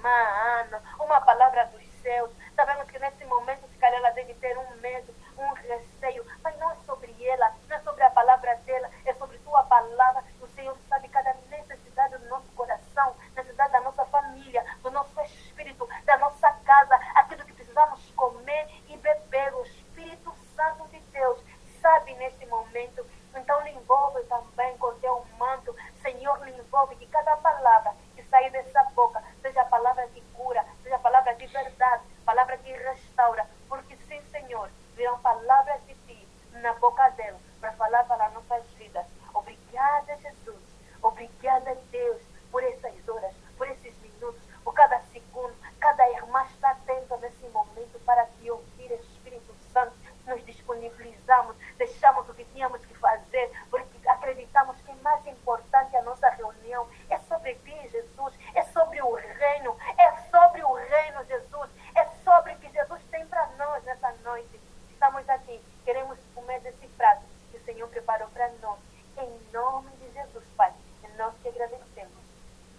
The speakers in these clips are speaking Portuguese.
Ana, uma palavra dos céus. Sabemos que nesse momento, se calhar, ela deve ter um medo, um receio, mas não é sobre ela, não é sobre a palavra dela, é sobre tua palavra. O Senhor sabe cada necessidade do nosso coração, necessidade da nossa família, do nosso espírito, da nossa casa, aquilo que precisamos comer e beber. O Espírito Santo de Deus sabe neste momento. Então lhe envolve também com teu manto. Senhor, lhe envolve que cada palavra que sair dessa boca seja palavra que cura, seja palavra de verdade, palavra que restaura. Porque sim, Senhor, virão palavras de ti na boca dela para falar para nossas vidas. Obrigada, Jesus. Obrigada, Deus, por essas horas, por esses minutos, por cada segundo. Cada irmã está atenta nesse momento para te ouvir, Espírito Santo. Nos disponibilizamos, deixamos o que tínhamos que fazer, porque acreditamos que é mais importante a nossa reunião. É sobre ti, Jesus. É sobre o reino. É sobre o reino, Jesus. É sobre o que Jesus tem para nós nessa noite. Estamos aqui, queremos comer desse prato que o Senhor preparou para nós. Em nome de Jesus, Pai. E nós te agradecemos.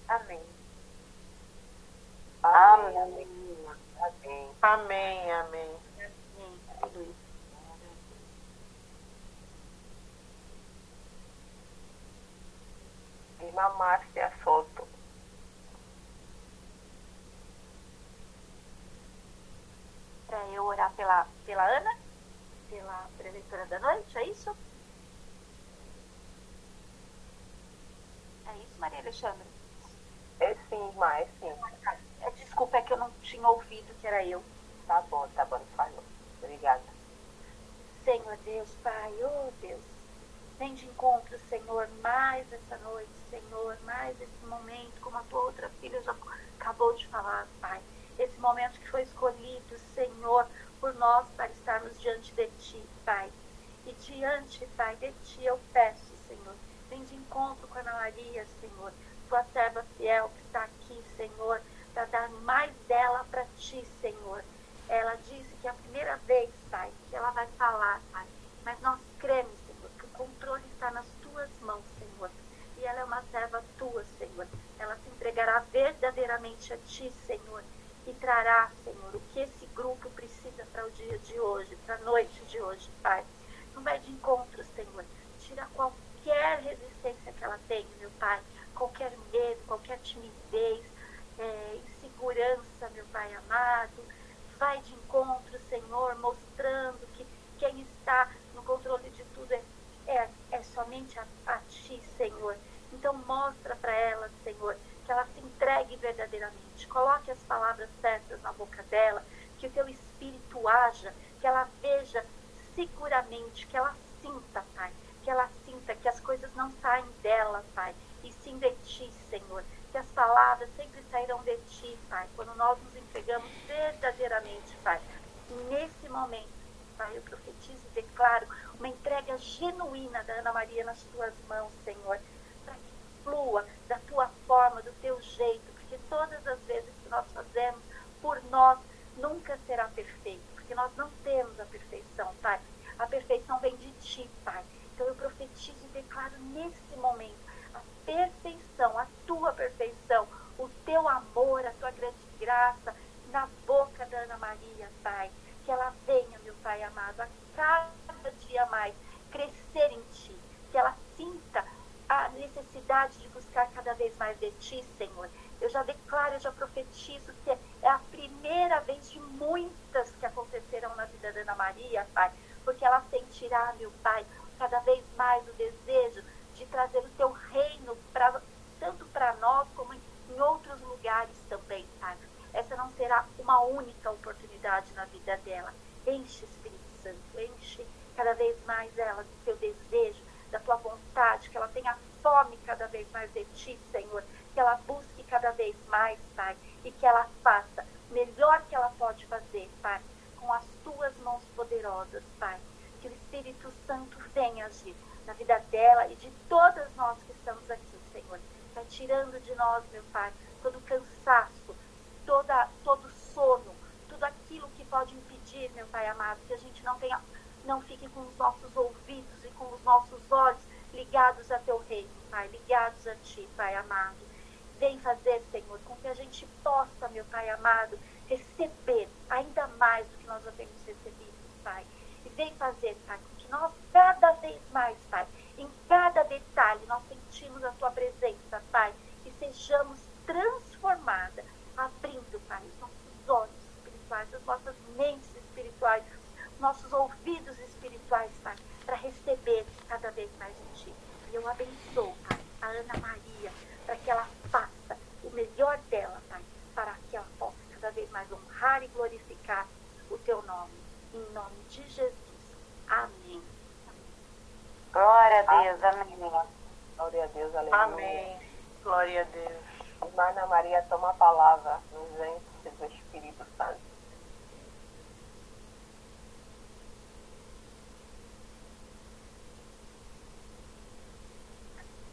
Amém. Amém. Amém. Amém, amém. Aleluia. Irmã Márcia Soto. Para eu orar pela Ana, pela preletora da noite, é isso? É isso, Maria Alexandra? É sim, irmã, é sim. Desculpa, é que eu não tinha ouvido que era eu. Tá bom, falou. Obrigada. Senhor Deus, Pai, oh Deus, vem de encontro, Senhor, mais essa noite, Senhor, mais esse momento, como a tua outra filha já acabou de falar, Pai. Esse momento que foi escolhido, Senhor, por nós para estarmos diante de Ti, Pai. E diante, Pai, de Ti eu peço, Senhor, vem de encontro com a Ana Maria, Senhor, tua serva fiel que está aqui, Senhor, para dar mais dela para Ti, Senhor. Ela disse que é a primeira vez, Pai, que ela vai falar, Pai. Mas nós cremos, Senhor, que o controle está nas Tuas mãos, Senhor. E ela é uma serva Tua, Senhor. Ela se entregará verdadeiramente a Ti, Senhor. E trará, Senhor, o que esse grupo precisa para o dia de hoje, para a noite de hoje, Pai. Não vai de encontro, Senhor. Tira qualquer resistência que ela tenha, meu Pai. Qualquer medo, qualquer timidez, insegurança, meu Pai amado. Vai de encontro, Senhor, mostrando que quem está no controle de tudo é somente a Ti, Senhor. Então mostra para ela, Senhor, que ela se entregue verdadeiramente. Coloque as palavras certas na boca dela, que o Teu Espírito haja, que ela veja seguramente, que ela sinta, Pai, que ela sinta que as coisas não saem dela, Pai, e sim de Ti, Senhor. Que as palavras sempre sairão de Ti, Pai, quando nós nos entregamos verdadeiramente, Pai. Nesse momento, Pai, eu profetizo e declaro uma entrega genuína da Ana Maria nas Tuas mãos, Senhor, para que flua da Tua forma, do Teu jeito, porque todas as vezes que nós fazemos por nós, nunca será perfeito, porque nós não temos a perfeição, Pai. A perfeição vem de Ti, Pai. Então eu profetizo e declaro nesse momento a perfeição, a Tua perfeição, o Teu amor, a Tua grande graça na boca da Ana Maria, Pai. Que ela venha, meu Pai amado, a cada dia mais crescer em Ti. Que ela sinta a necessidade de buscar cada vez mais de Ti, Senhor. Eu já declaro, eu já profetizo que é a primeira vez de muitas que acontecerão na vida da Ana Maria, Pai. Porque ela sentirá, meu Pai, cada vez mais o desejo de trazer o Teu reino tanto para nós como em outros lugares também, Pai. Essa não será uma única oportunidade na vida dela. Enche, Espírito Santo, enche cada vez mais ela do Teu desejo, da Tua vontade, que ela tenha fome cada vez mais de Ti, Senhor, que ela busque cada vez mais, Pai, e que ela faça o melhor que ela pode fazer, Pai, com as Tuas mãos poderosas, Pai. Que o Espírito Santo venha agir na vida dela e de todas nós que estamos aqui, Senhor. Vai tirando de nós, meu Pai, todo cansaço, todo sono, tudo aquilo que pode impedir, meu Pai amado, que a gente não fique com os nossos ouvidos e com os nossos olhos ligados a Teu reino, Pai, ligados a Ti, Pai amado. Vem fazer, Senhor, com que a gente possa, meu Pai amado, receber ainda mais do que nós já temos recebido, Pai. E vem fazer, Pai, com que nós cada vez mais, Pai, em cada detalhe, nós sentimos a Tua presença, Pai, e sejamos transformadas, abrindo, Pai, os nossos olhos espirituais, as nossas mentes espirituais, nossos ouvidos espirituais, Pai, para receber cada vez mais de Ti. E eu abençoo, Pai, a Ana Maria, para que ela faça o melhor dela, Pai, para que ela possa cada vez mais honrar e glorificar o Teu nome. Em nome de Jesus. Amém. Glória a Deus, amém. Glória a Deus, aleluia. Amém. Glória a Deus. Irmã Ana Maria, toma a palavra nos entes do Espírito Santo.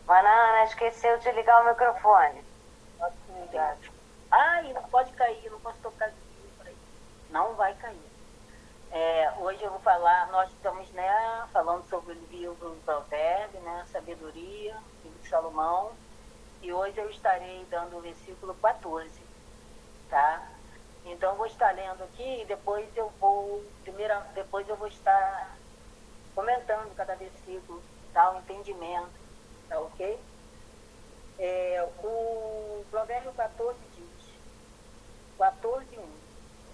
Banana, esqueceu de ligar o microfone. Pode ligar. Ai, não pode cair, não posso tocar de livro aí. Não vai cair. Hoje eu vou falar, nós estamos falando sobre o livro do Provérbio, Sabedoria, livro de Salomão. E hoje eu estarei dando o versículo 14, tá? Então eu vou estar lendo aqui e depois eu vou estar comentando cada versículo, tá? O entendimento, tá ok? O Provérbio 14 diz, 14:1: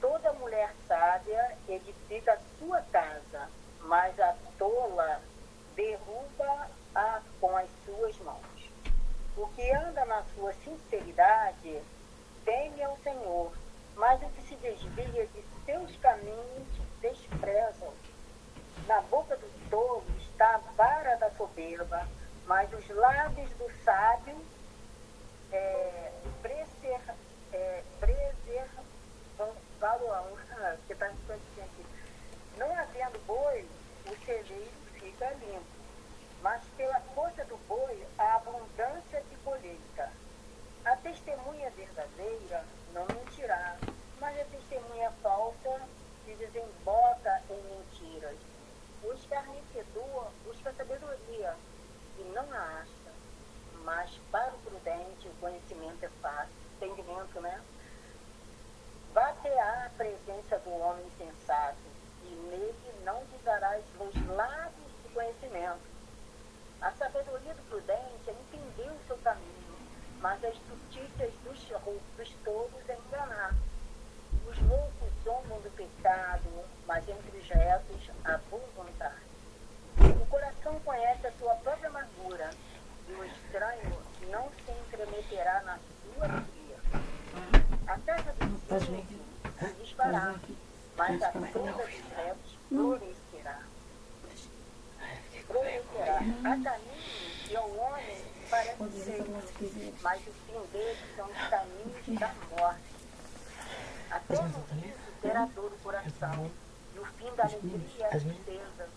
toda mulher sábia edifica a sua casa, mas a tola derruba-a com as suas mãos. O que anda na sua sinceridade teme ao Senhor, mas o que se desvia de seus caminhos despreza-o. Na boca do tolo está a vara da soberba, mas os lábios do sábio preservam. Que tá aqui. Não havendo boi, o celeiro fica limpo, mas pela força do boi a abundância de colheita. A testemunha verdadeira não mentirá, mas a testemunha falsa se desemboca em mentiras. O escarnecedor busca sabedoria e não a acha, mas para o prudente o conhecimento é fácil. Entendimento, né? Baterá a presença do homem insensato, e nele não usarás os lábios do conhecimento. A sabedoria do prudente é entender o seu caminho, mas as notícias dos tolos é enganar. Os loucos zombam do pecado, mas entre os retos há boa vontade. O coração conhece a sua própria amargura, e o estranho não se entremeterá na sua alegria. A casa do simples se desfará, mas a tenda dos retos florescerá. Há caminhos que ao homem parecem direitos, mas o fim deles são os caminhos da morte. Até no riso terá dor o coração, e o fim da alegria é a tristeza.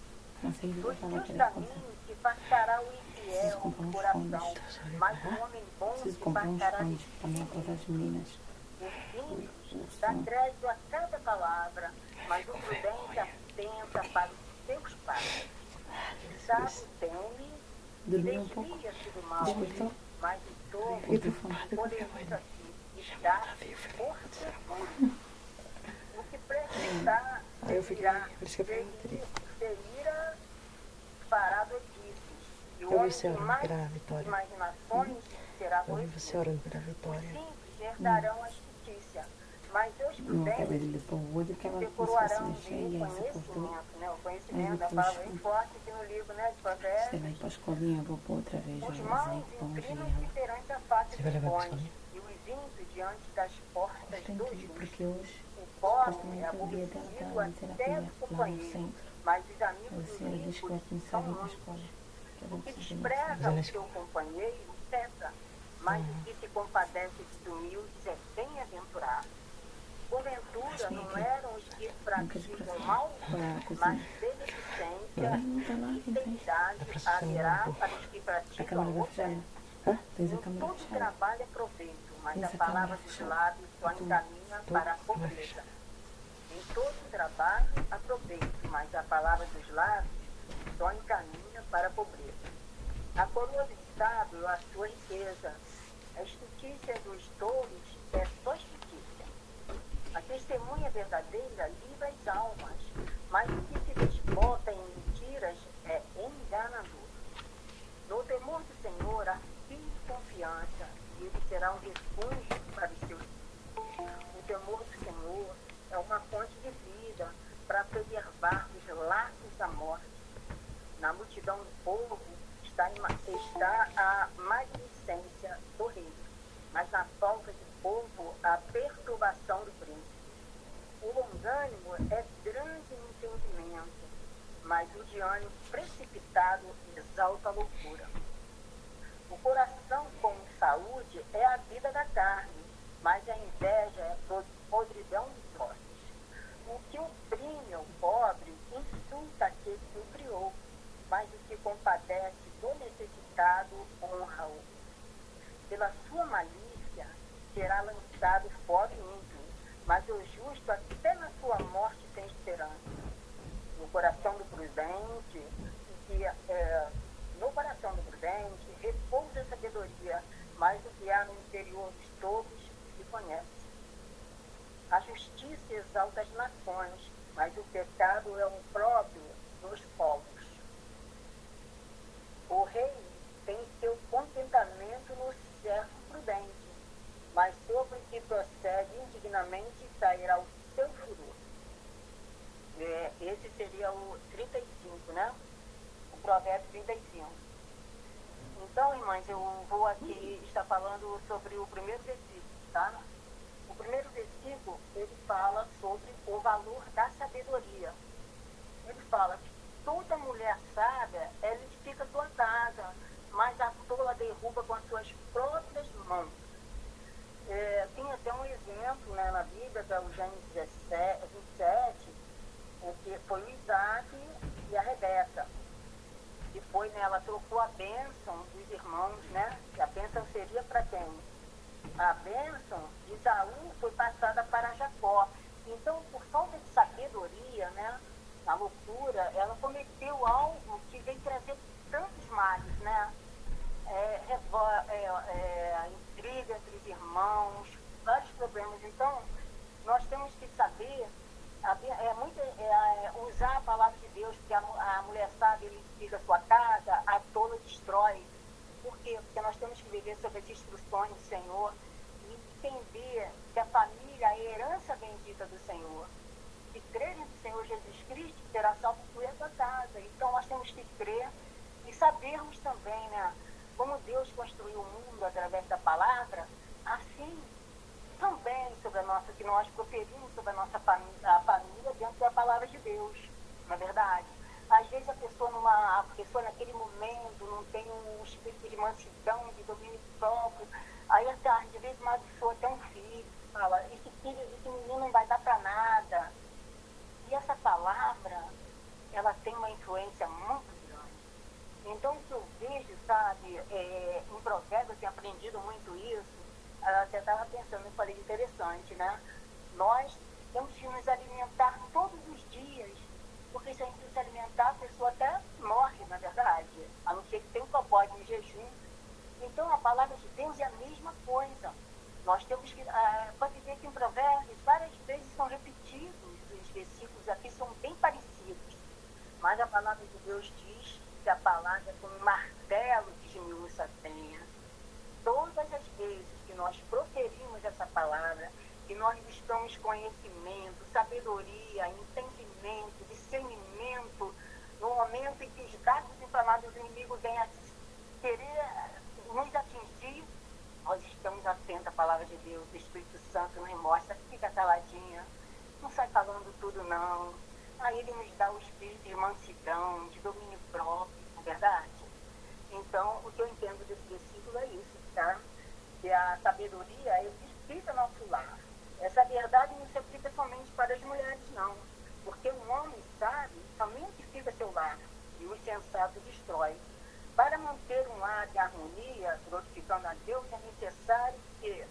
Dos seus caminhos se fartará o infiel o coração, mas o homem bom se fartará de espírito. O simples dá crédito a cada palavra, mas o prudente atenta para os seus passos. O sábio teme e desvia-se do mal, mas o tolo polemiza-se e dá-se por seguro. O que precisar será fará doidices, e o homem que mais imaginações será conhecido. Os simples herdarão a justiça, mas os prudentes procurarão o conhecimento, né? O conhecimento da palavra bem forte aqui no livro, né? De Provérbios. Os maus inclinam-se perante a face dos bons, e os ímpios diante das portas dos justos. O pobre é aborrecido até do companheiro, mas os amigos dos ricos são muitos. O que despreza o seu companheiro cessa, mas o que se compadece dos humildes é bem-aventurado. Porventura não eram os que praticam mal, mas beneficência e fidelidade haverá para os que praticam o bem. Em todo trabalho é proveito, mas a palavra dos lábios só encaminha para a pobreza. Em todo trabalho há proveito, mas a palavra dos lábios só encaminha para a pobreza. A coroa do sábio é a sua riqueza, A estutícia dos touros é só estutícia. A testemunha verdadeira livra as almas, mas o que se despota em mentiras é enganador. No temor do Senhor há firme confiança, e ele será um refúgio para os seus. O temor do Senhor é uma fonte de vida para preservar os laços da morte. Na multidão do povo está a magnificência do rei, mas na falta de povo a perturbação do príncipe. O longânimo é grande no entendimento, mas o de ânimo precipitado exalta a loucura. O coração com saúde é a vida da carne, mas a inveja é podridão dos ossos. O que oprime o pobre insulta aquele que o criou, mas o que compadece do necessitado honra-o. Pela sua malícia será lançado fora o ímpio, mas o justo até na sua morte tem esperança. No coração do prudente, repousa a sabedoria, mas o que há no interior dos tolos se conhece. A justiça exalta as nações, mas o pecado é um próprio dos povos. O rei tem seu contentamento no servo prudente, mas sobre o que procede indignamente sairá o seu furor. Esse seria o 35, né? O provérbio 35. Então, irmãs, eu vou aqui estar falando sobre o primeiro versículo, tá? O primeiro versículo, ele fala sobre o valor da sabedoria. Ele fala que toda mulher sábia, ela edifica sua casa, mas a tola derruba com as suas próprias mãos. Tem até um exemplo, né, na Bíblia, que é o Gênesis 27, em que foi o Isaac e a Rebeca. E foi, né, ela trocou a bênção dos irmãos, né? E a bênção seria para quem? A bênção de Esaú foi passada para Jacó. Então, por falta de sabedoria, né, na loucura, ela cometeu algo que veio trazer tantos males, né? Intriga entre os irmãos, vários problemas. Então, nós temos que saber usar a palavra de Deus, porque a mulher sábia edifica a sua casa, a tola destrói. Por quê? Porque nós temos que viver sob as instruções do Senhor e entender que a família é a herança bendita do Senhor. Se crerem no Senhor Jesus Cristo, será salvo tu e a tua casa. Então nós temos que crer e sabermos também, né, como Deus construiu o mundo através da palavra, assim também sobre a nossa, que nós proferimos sobre a nossa família dentro da palavra de Deus, não é verdade? Às vezes a pessoa naquele momento não tem um espírito de mansidão, de domínio próprio, aí às vezes uma pessoa tem um filho, fala, esse menino não vai dar para nada. E essa palavra, ela tem uma influência muito grande. Então o que eu vejo, sabe, em Provérbios eu tenho aprendido muito isso. Eu até estava pensando, eu falei interessante, né? Nós temos que nos alimentar todos os dias, porque se a gente não se alimentar, a pessoa até morre, na verdade, a não ser que tenha um propósito de jejum. Então a palavra de Deus é a mesma coisa. Nós temos que, pode ver que em Provérbios várias vezes são repetidos, os versículos aqui são bem parecidos, mas a palavra de Deus diz que a palavra é como um martelo que esmiuça a terra. Todas as vezes que nós proferimos essa palavra, que nós buscamos conhecimento, sabedoria, entendimento, discernimento, no momento em que os dados inflamados do inimigo vêm a querer nos atingir, nós estamos atentos à palavra de Deus. O Espírito Santo nos mostra, fica caladinha, não sai falando tudo não. Aí ele nos dá o espírito de mansidão, de domínio próprio, não é verdade? Então, o que eu entendo desse versículo é isso, tá? Que a sabedoria edifica nosso lar. Essa verdade não se aplica somente para as mulheres, não. Porque um homem sábio somente edifica seu lar e o insensato destrói. Para manter um lar em harmonia, glorificando a Deus, é necessário que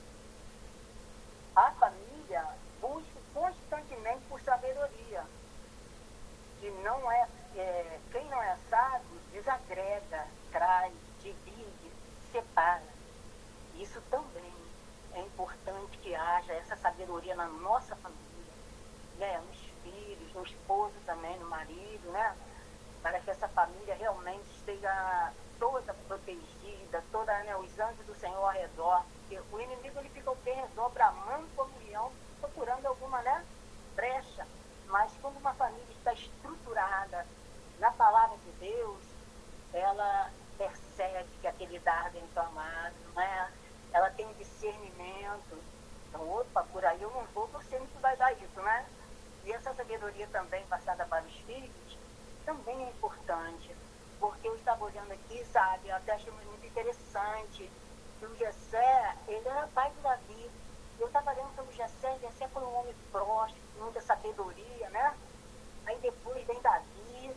a família busque constantemente por sabedoria. Quem não é sábio desagrega, trai, divide, separa. Isso também sabedoria na nossa família, né? Nos filhos, no esposo também, no marido, né? Para que essa família realmente esteja toda protegida, toda, né, os anjos do Senhor ao redor. Porque o inimigo ele fica o bem redor, bramando como leão, procurando alguma, né, brecha. Mas quando uma família está estruturada na palavra de Deus, ela percebe que aquele dardo é inflamado, né? Ela tem discernimento. Então, opa, por aí eu não vou, você não vai dar isso, né? E essa sabedoria também passada para os filhos também é importante, porque eu estava olhando aqui, sabe, eu até achei muito interessante que o Jessé, ele era pai do Davi. Eu estava lendo sobre o Jessé foi um homem próspero, muita sabedoria, né? Aí depois vem Davi,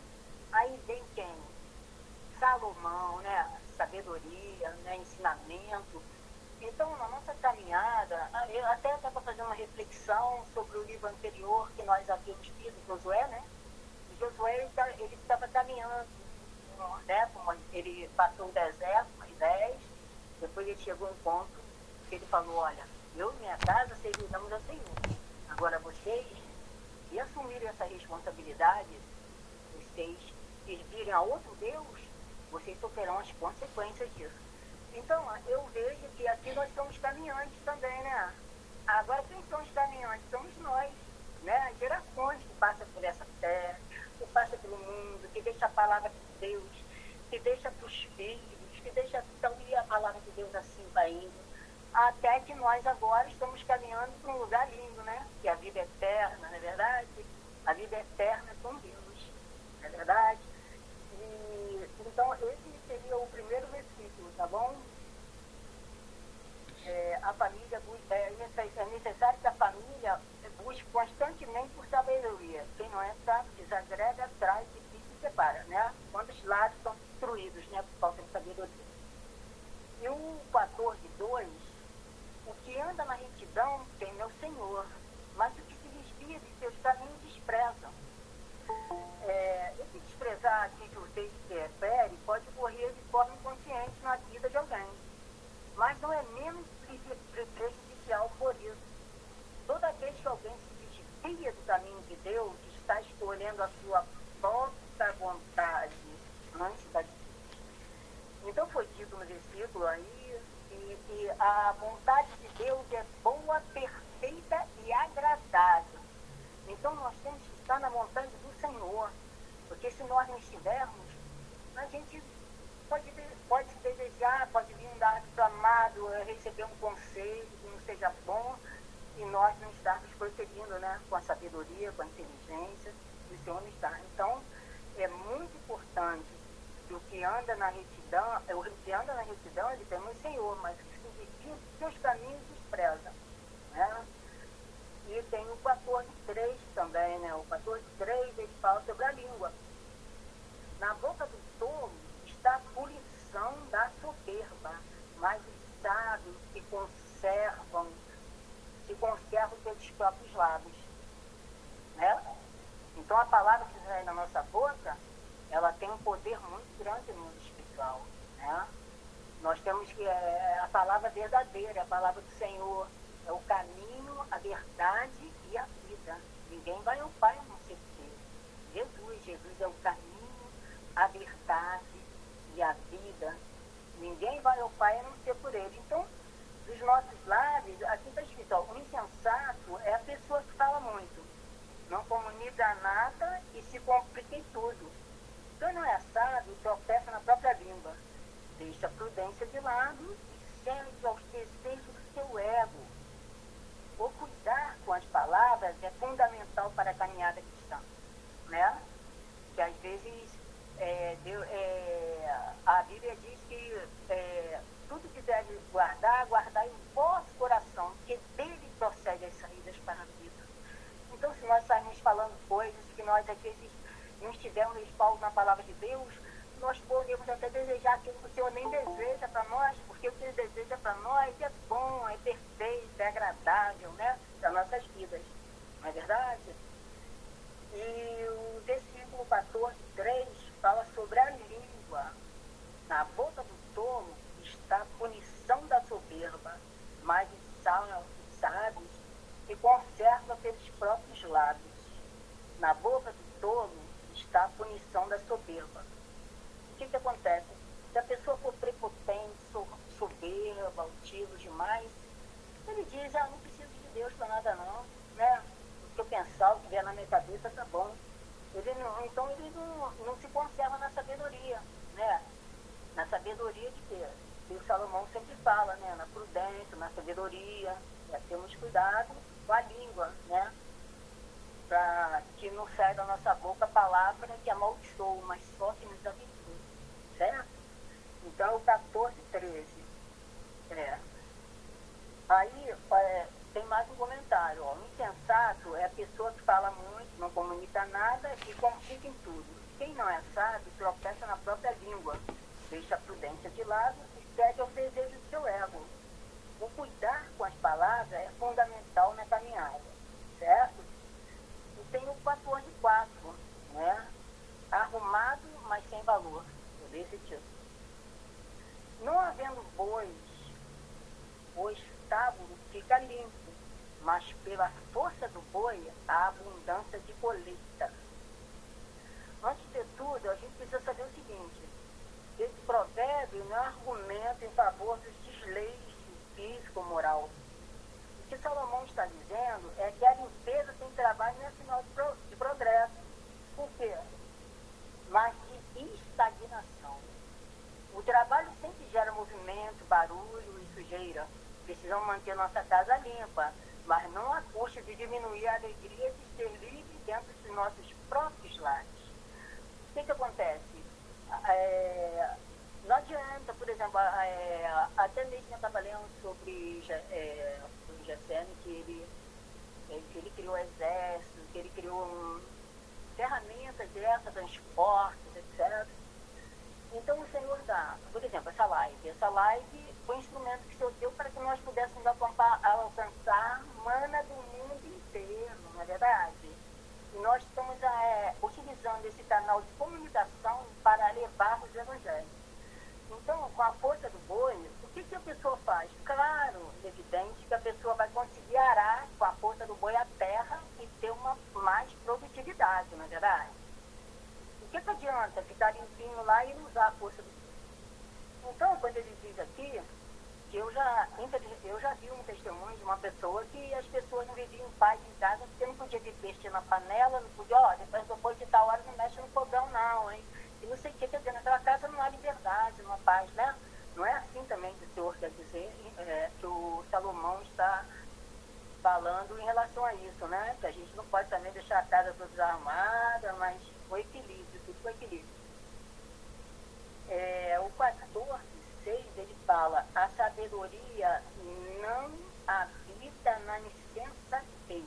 aí vem quem? Salomão, né? Sabedoria, né? Ensinamento. Então, na nossa caminhada, eu até estava fazendo uma reflexão sobre o livro anterior que nós havíamos lido, Josué, né? E Josué, ele estava caminhando, né? Ele passou o deserto, Moisés, depois ele chegou a um ponto que ele falou, olha, eu e minha casa serviremos ao Senhor. Agora vocês, se assumirem essa responsabilidade, vocês servirem a outro Deus, vocês sofrerão as consequências disso. Então, eu vejo que aqui nós somos caminhantes também, né? Agora, quem são os caminhantes? Somos nós, né? As gerações que passam por essa terra, que passam pelo mundo, que deixa a palavra de Deus, que deixa para os filhos, que deixa então ir a palavra de Deus assim vai indo. Até que nós agora estamos caminhando para um lugar lindo, né? Que é a vida eterna, não é verdade? A vida eterna com Deus, não é verdade? E, então, esse seria o primeiro versículo, tá bom? A família é necessário que a família busque constantemente por sabedoria. Quem não é sábio desagrega, traz e se separa, né? Quantos lados são destruídos, né? Por falta de sabedoria. E o 14:2, o que anda na retidão teme ao Senhor, mas o que se desvia de seus caminhos despreza. Esse desprezar que o texto se refere pode ocorrer de forma inconsciente na vida de alguém, mas não é menos prejudicial por isso. Toda vez que alguém se desvia do caminho de Deus, está escolhendo a sua própria vontade antes da de Deus. Então foi dito no versículo aí que a vontade de Deus é boa, perfeita e agradável. Então nós temos que estar na vontade do Senhor, porque se nós não estivermos, a gente pode desejar, pode vir um dar amado, receber um conselho que não seja bom, e nós não estarmos prosseguindo, né, com a sabedoria, com a inteligência que o Senhor nos dá. Então, é muito importante que o que anda na retidão, ele teme o Senhor, mas o que se desvia dos seus caminhos despreza, né? E tem o 14:3 também, né? O 14:3 ele fala sobre a língua. Na boca do tolo está a punição da soberba, mas os sábios se conservam pelos próprios lábios, né? Então a palavra que sai na nossa boca, ela tem um poder muito grande no mundo espiritual, né? Nós temos que a palavra verdadeira, a palavra do Senhor, é o caminho, a verdade e a vida. Ninguém vai ao Pai a não ser por Ele. Jesus é o caminho, a verdade e a vida. Ninguém vai ao Pai a não ser por Ele. Então, dos nossos lábios, aqui está escrito, ó, o insensato é a pessoa que fala muito, não comunica nada e se complica em tudo. Quem não é sábio tropeça na própria língua, deixa a prudência de lado e segue aos desejos do seu ego. O cuidar com as palavras é fundamental para a caminhada cristã, né? Que às vezes a Bíblia diz que tudo que deve guardar em vosso coração, que dele procede as saídas para a vida. Então, se nós sairmos falando coisas que nós às vezes não estivermos respaldo na palavra de Deus, nós podemos até desejar aquilo que o Senhor nem deseja para nós, porque o que Ele deseja para nós é bom, é perfeito, é agradável, né? Para nossas vidas. Não é verdade? E o versículo 14:3 fala sobre a língua. Na boca do tolo está a punição da soberba, mas os sábios se lábios. Na boca do tolo está a punição da soberba. O que acontece? Se a pessoa for prepotente, soberba, altiva demais, ele diz, não preciso de Deus para nada não, né? O que eu pensar, o que vier na minha cabeça, tá bom. Então ele não se conserva na sabedoria, né? Na sabedoria de Deus. E o Salomão sempre fala, né? Na prudência, na sabedoria, temos cuidado com a língua, né? Para que não saia da nossa boca a palavra que amaldiçoa, mas só que nos abençoa, certo? Então, o 14:13. Aí, tem mais um comentário. O insensato é a pessoa que fala muito, não comunica nada e complica em tudo. Quem não é sábio tropeça na própria língua, deixa a prudência de lado e segue aos desejos do seu ego. O cuidar com as palavras é fundamental na caminhada, certo? E tem o 14:4, né? Arrumado, mas sem valor. Eu dei esse título. Não havendo bois, o estábulo fica limpo, mas pela força do boi, há abundância de colheita. Antes de tudo, a gente precisa saber o seguinte: esse provérbio não é argumento em favor dos desleixos físico-moral. O que Salomão está dizendo é que a limpeza sem trabalho não é sinal de progresso. Por quê? Mas de estagnação. O trabalho sempre gera movimento, barulho e sujeira. Precisamos manter nossa casa limpa, mas não a custa de diminuir a alegria de ser livre dentro dos nossos próprios lares. O que acontece? Não adianta, por exemplo, até mesmo eu estava lendo sobre o Gessene, que ele criou exército, que ele criou ferramentas dessas, transportes, etc. Então o Senhor dá, por exemplo, essa live foi um instrumento que o Senhor deu para que nós pudéssemos alcançar mana do mundo inteiro, não é verdade? E nós estamos utilizando esse canal de comunicação para levar os evangelhos. Então, com a força do boi, o que a pessoa faz? Claro, evidente que a pessoa vai conseguir arar com a força do boi a terra e ter uma mais produtividade, não é verdade? O que adianta ficar limpinho lá e não usar a força do boi? Então, quando ele diz aqui, que eu já vi um testemunho de uma pessoa que as pessoas não viviam em paz em casa porque não podia vestir na panela, não podia, depois de tal hora não mexe no fogão não, hein? E não sei o que, quer dizer, naquela casa não há liberdade, não há paz, né? Não é assim também que o Senhor quer dizer, que o Salomão está falando em relação a isso, né? Que a gente não pode também deixar a casa toda desarmada, mas com equilíbrio, tudo com equilíbrio. O 14:6, ele fala, a sabedoria não habita na insensatez.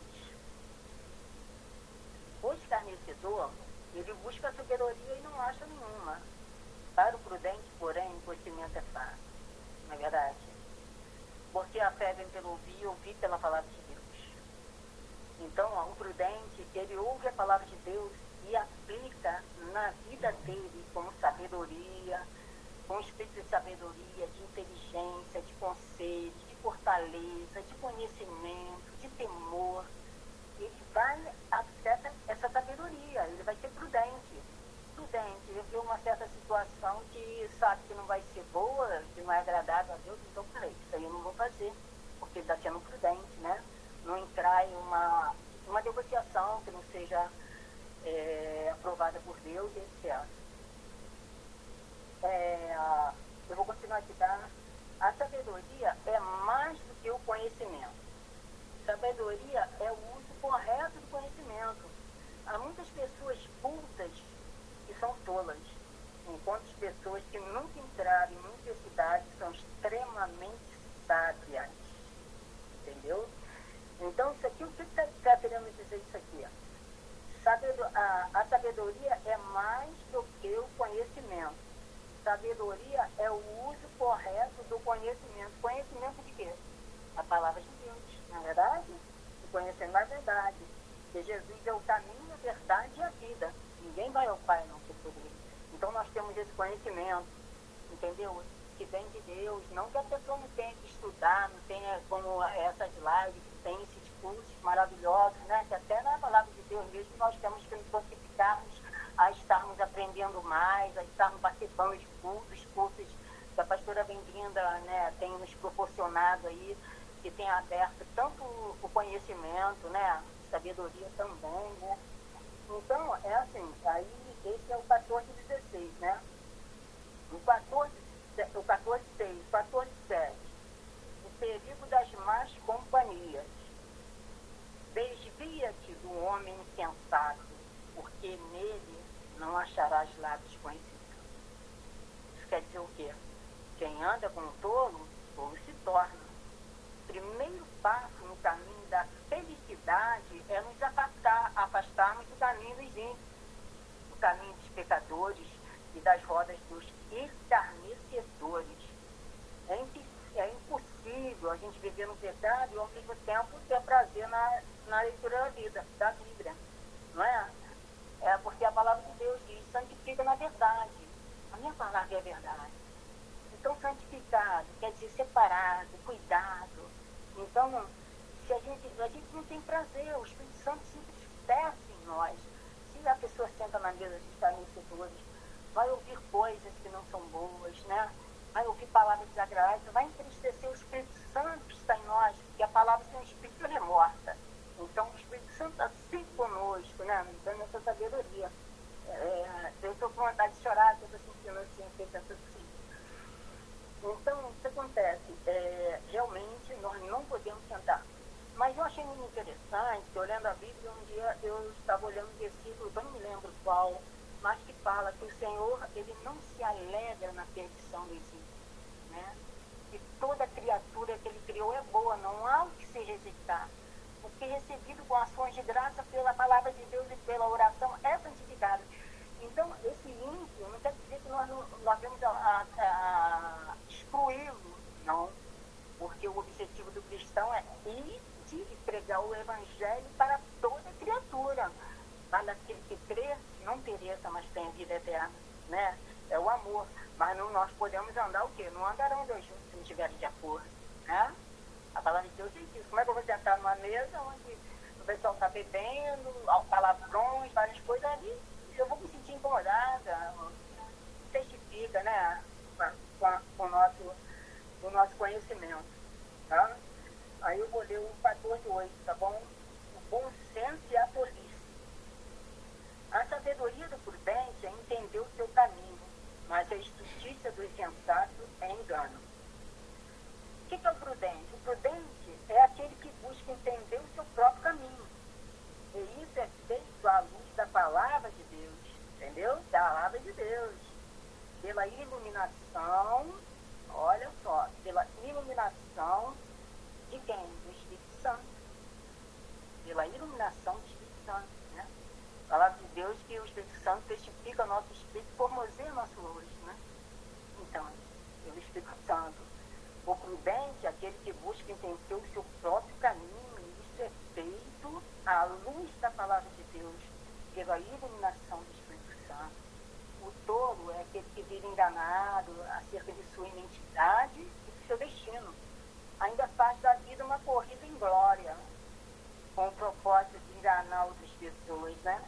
O escarnecedor, ele busca a sabedoria e não acha nenhuma. Para o prudente, porém, o conhecimento é fácil. Não é verdade? Porque a fé vem pelo ouvir e ouvir pela palavra de Deus. Então, o prudente, ele ouve a palavra de Deus e aplica na vida dele com sabedoria, com espírito de sabedoria, de inteligência, de conselho, de fortaleza, de conhecimento, de temor. Ele vai acessar essa sabedoria, ele vai ser prudente. Ele viu uma certa situação que sabe que não vai ser boa, que não é agradável a Deus, então peraí, isso aí eu não vou fazer, porque ele está sendo prudente, né? Não entrar em uma negociação que não seja aprovada por Deus, etc. Eu vou continuar aqui, tá? A sabedoria é mais do que o conhecimento. Sabedoria é o uso correto do conhecimento. Há muitas pessoas cultas que são tolas, enquanto as pessoas que nunca entraram em universidade são extremamente sábias. Entendeu? Então, isso aqui, o que está querendo dizer isso aqui? A sabedoria é mais do que o conhecimento. Sabedoria é o uso correto do conhecimento. Conhecimento de quê? A palavra de Deus, não é verdade? E conhecendo a verdade. Porque Jesus é o caminho, a verdade e a vida. Ninguém vai ao Pai não ser por ele. Então nós temos esse conhecimento, entendeu? Que vem de Deus. Não que a pessoa não tenha que estudar, não tenha como essas lives, que tem esses cursos maravilhosos, né? Que até na palavra mencionado aí, que tem aberto tanto o conhecimento, né? Sabedoria também, né? Então, é assim, aí esse é o 14:16, né? O 14:6, 14:7. O perigo das más companhias. Desvia-te do homem insensato, porque nele não acharás lábios conhecidos. Isso quer dizer o quê? Quem anda com o tolo se torna. O primeiro passo no caminho da felicidade é nos afastarmos do caminho dos ímpios, do caminho dos pecadores e das rodas dos escarnecedores. É impossível a gente viver no pecado e ao mesmo tempo ter prazer na leitura da vida, da Bíblia. Não é? É porque a palavra de Deus diz, santifica na verdade. A minha palavra é a verdade. Então, santificado quer dizer separado, cuidado. Então, se a gente não tem prazer, o Espírito Santo se entristece em nós. Se a pessoa senta na mesa de escarnecedores, vai ouvir coisas que não são boas, né? Vai ouvir palavras desagradáveis, vai entristecer o Espírito Santo que está em nós, porque a palavra sem o Espírito é morta. Então, o Espírito Santo está sempre conosco, né? Dando essa sabedoria. Eu estou com vontade de chorar, eu estou sentindo assim, pensando assim. Então, o que acontece? Realmente, nós não podemos sentar. Mas eu achei muito interessante, que olhando a Bíblia, um dia eu estava olhando um versículo, eu não me lembro qual, mas que fala que o Senhor, ele não se alegra na perdição dos ímpios, né? E toda criatura que ele criou é boa, não há o que se rejeitar. Porque recebido com ações de graça pela palavra de Deus e pela oração é santificado. Então, esse ímpio não quer dizer que nós vamos excluí-lo, não. Porque o objetivo do cristão é ir e pregar o evangelho para toda criatura. Para aquele que crê, não pereça, mas tem vida eterna, né? É o amor. Mas não, nós podemos andar o quê? Não andarão dois juntos se não estiverem de acordo, né? A palavra de Deus diz isso. Como é que eu vou sentar numa mesa onde o pessoal está bebendo, palavrões, várias coisas ali? Eu vou me sentir incomodada. Testifica, né? Com o nosso conhecimento, tá? Aí eu vou ler o 14:8, tá bom? O bom senso e a tolice. A sabedoria do prudente é entender o seu caminho, mas a estultícia do insensato é engano. O que é o prudente? O prudente é aquele que busca entender o seu próprio caminho. E isso é feito à luz da palavra de Deus, entendeu? Da palavra de Deus. Pela iluminação, olha só, pela iluminação de quem? Do Espírito Santo. Pela iluminação do Espírito Santo, né? A palavra de Deus que o Espírito Santo testifica nosso Espírito, formoseia nosso luz, né? Então, pelo Espírito Santo. O prudente é aquele que busca entender o seu próprio caminho, e isso é feito à luz da palavra de Deus, pela iluminação do Espírito Santo. O tolo é aquele que vive enganado acerca de sua identidade e do seu destino. Ainda faz da vida uma corrida em glória, com o propósito de enganar outras pessoas, né?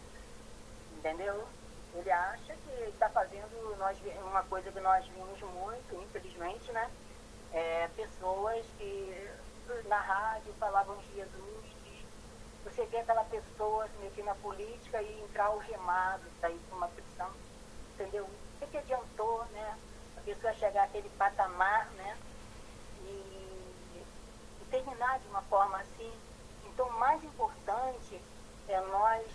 Entendeu? Ele acha que está fazendo uma coisa que nós vimos muito, infelizmente, né? Pessoas que na rádio falavam de Jesus, e você vê aquela pessoa se meter na política e entrar algemado, sair com uma prisão, entendeu? O que adiantou, né? A pessoa chegar àquele patamar, né? E terminar de uma forma assim. Então, o mais importante é nós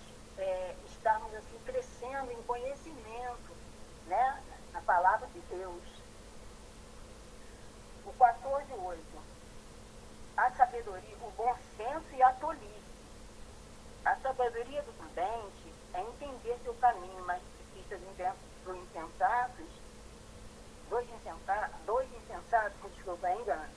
estarmos assim, crescendo em conhecimento, né? Na palavra de Deus. O 14:8. A sabedoria, o bom senso e a tolice. A sabedoria do prudente é entender seu caminho, mas precisa dos insensatos, dois insensatos, desculpa, é engano.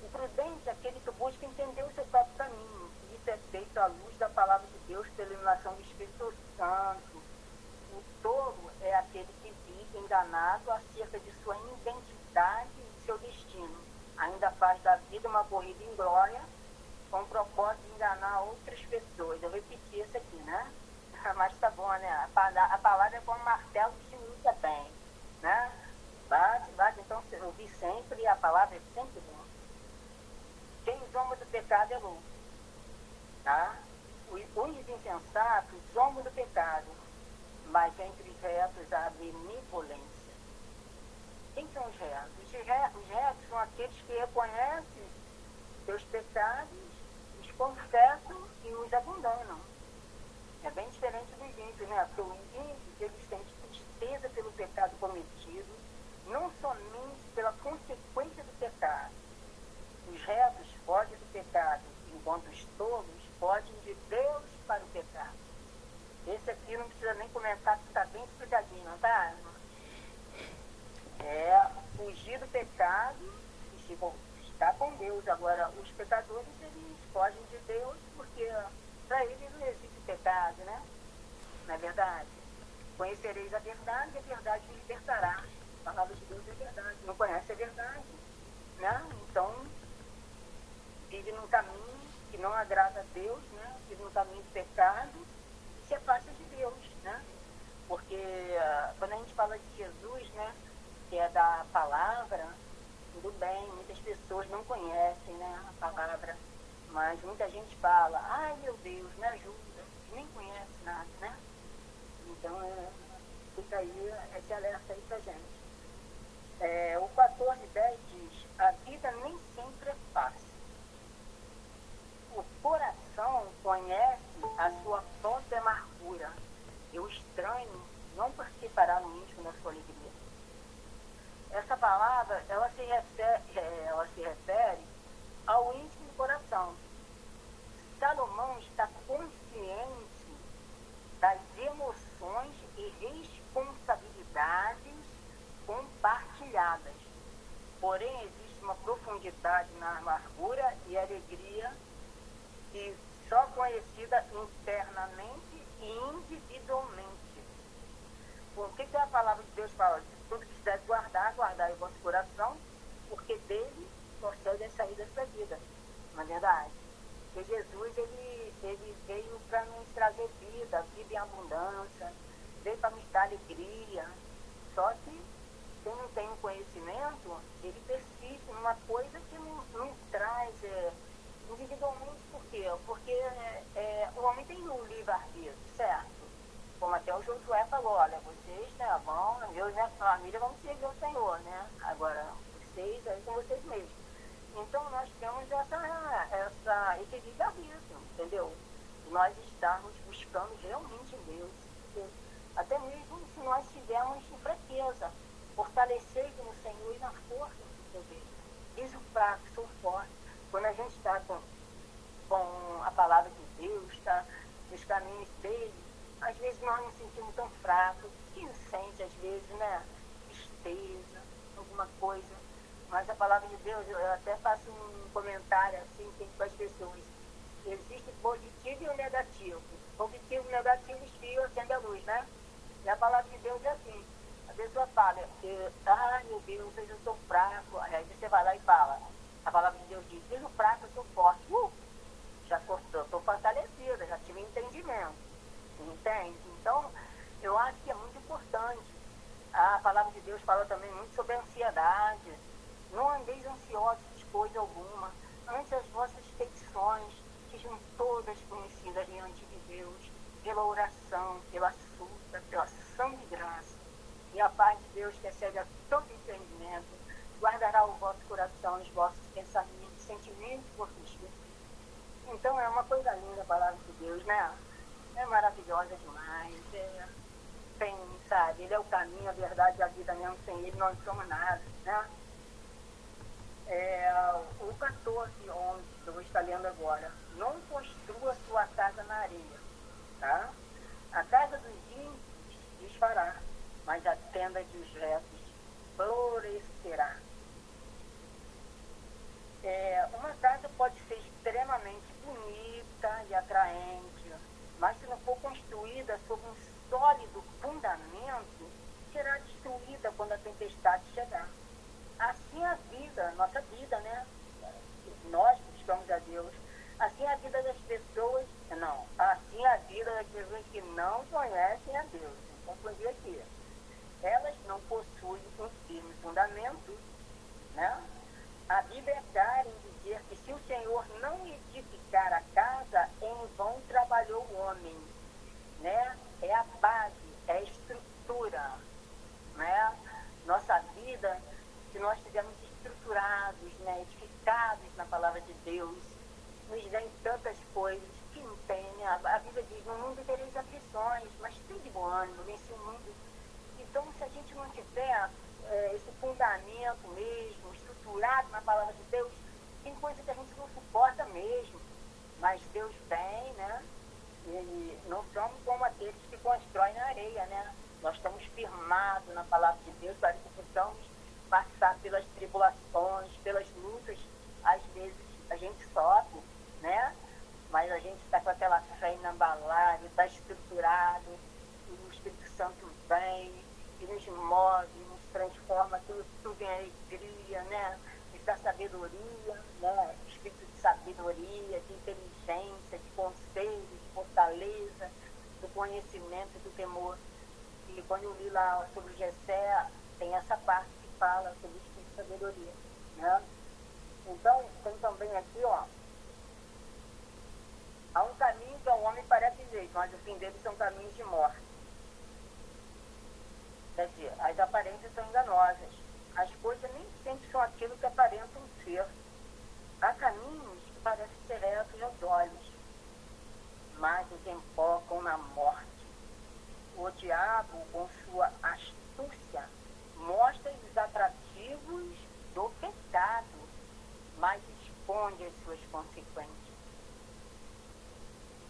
O prudente é aquele que busca entender o seu próprio caminho. Isso é feito à luz da palavra de Deus pela iluminação do Espírito Santo. O tolo é aquele que vive enganado acerca de sua identidade e seu destino. Ainda faz da vida uma corrida em glória, com o propósito de enganar outras pessoas. Eu repeti isso aqui, né? Mas tá bom, né? A palavra é como um martelo que se bem, né? Bate, então eu ouvi sempre, e a palavra é sempre bom. pecado é louco. Tá? Os insensatos zombam do pecado, mas entre os retos há benevolência. Quem são os retos? Os retos são aqueles que reconhecem seus pecados, os confessam e os abandonam. É bem diferente dos ímpios, né? Porque os ímpios, eles têm tristeza pelo pecado cometido, não somente pela consequência do pecado. Os retos fogem do pecado, enquanto os tolos fogem de Deus para o pecado. Esse aqui não precisa nem comentar, porque está bem explicadinho, não tá? É fugir do pecado e estar com Deus. Agora, os pecadores, eles fogem de Deus porque para eles não existe pecado, né? Não é verdade? Conhecereis a verdade e a verdade vos libertará. A palavra de Deus é verdade. Não conhece a verdade, né? Então, vive num caminho que não agrada a Deus, né? Vive num caminho de pecado e se afasta de Deus, né? Porque quando a gente fala de Jesus, né? Que é da palavra, tudo bem, muitas pessoas não conhecem, né, a palavra, mas muita gente fala, ai meu Deus, me ajuda, nem conhece nada, né? Então fica aí esse alerta aí pra gente. O 14:10 diz, a vida nem sempre é fácil. O coração conhece a sua própria amargura. E o estranho não participará no íntimo da sua alegria. Essa palavra, ela se refere ao íntimo do coração. Salomão está consciente das emoções e responsabilidades compartilhadas. Porém, existe uma profundidade na amargura e alegria que só conhecida internamente e individualmente. Por que a palavra de Deus fala? Tudo que quiser guardar o vosso coração, porque dele procede a sair dessa vida. Não é verdade? Porque Jesus, ele veio para nos trazer vida em abundância, veio para nos dar alegria. Só que quem não tem um conhecimento, ele persiste numa coisa que não traz individualmente. Por quê? Porque o homem tem um livre-arbítrio, certo? Como até o Josué falou, olha, vocês, né, vão, eu e minha família vamos servir ao Senhor, né? Agora, vocês aí com vocês mesmos. Então, nós temos esse livre-arbítrio, entendeu? Nós estamos buscando realmente em Deus. Até mesmo se nós tivermos fraqueza, fortalecer no Senhor e na força do seu Deus. Diz o fraco, sou forte. Quando a gente está com a palavra de Deus, está nos caminhos dele, às vezes nós nos sentimos tão fracos. Quem sente, às vezes, né? Tristeza, alguma coisa. Mas a palavra de Deus, eu até faço um comentário assim com as pessoas. Existe positivo e o negativo. Positivo e negativo, espio, acende a luz, né? E a palavra de Deus é assim. A pessoa fala, ai meu Deus, eu estou fraco. Aí você vai lá e fala. A palavra de Deus diz, mesmo fraco, eu sou forte. Já estou fortalecida, já tive entendimento. Entende? Então, eu acho que é muito importante. A palavra de Deus fala também muito sobre a ansiedade. Não andeis ansiosos de coisa alguma. Antes as vossas petições sejam todas conhecidas diante de Deus, pela oração, pela súplica, pela ação de graça. E a paz de Deus, que excede a todo entendimento, guardará o vosso coração, os vossos pensamentos, sentimentos por Cristo. Então, é uma coisa linda a palavra de Deus, né? É maravilhosa demais. Sabe, ele é o caminho, a verdade e a vida mesmo. Sem ele nós não somos nada, né? O 14:11, que eu vou estar lendo agora. Não construa sua casa na areia, tá? A casa dos ímpios desfará, mas a tenda dos retos florescerá. Uma casa pode ser extremamente bonita e atraente, mas se não for construída sobre um sólido fundamento, será destruída quando a tempestade chegar. Assim a vida, nossa vida, né? Nós buscamos a Deus. Assim a vida das pessoas, assim a vida das pessoas que não conhecem a Deus. Vou confundir aqui. Elas não possuem um firme fundamento, né? A Bíblia é clara em dizer que se o Senhor não edificar a casa, em vão trabalhou o homem, né? É a base, é a estrutura, né? Nossa vida, se nós estivermos estruturados, né? Edificados na palavra de Deus, nos vem tantas coisas que não tem, né? A Bíblia diz, no mundo tereis aflições, mas tem de bom ânimo, vence o mundo. Então, se a gente não tiver esse fundamento mesmo, estruturado na palavra de Deus, tem coisa que a gente não suporta mesmo, mas Deus tem, né? E não somos como aqueles que constroem na areia, né? Nós estamos firmados na palavra de Deus para que possamos passar pelas tribulações, pelas lutas. Às vezes a gente sofre, né? Mas a gente está com aquela fé inabalável, está estruturado, e o Espírito Santo vem e nos move, nos transforma, aquilo tudo em alegria, né? Nos dá sabedoria, né? Espírito de sabedoria, de inteligência, de conselho, de fortaleza, do conhecimento e do temor. E quando eu li lá sobre o Jessé, tem essa parte que fala sobre o Espírito de sabedoria, né? Então, tem também aqui, ó, há um caminho que ao homem parece jeito, mas o fim dele são caminhos de morte. Quer dizer, as aparências são enganosas. As coisas nem sempre são aquilo que aparentam ser. Há caminhos que parecem ser retos aos olhos, mas desembocam na morte. O diabo, com sua astúcia, mostra os atrativos do pecado, mas esconde as suas consequências.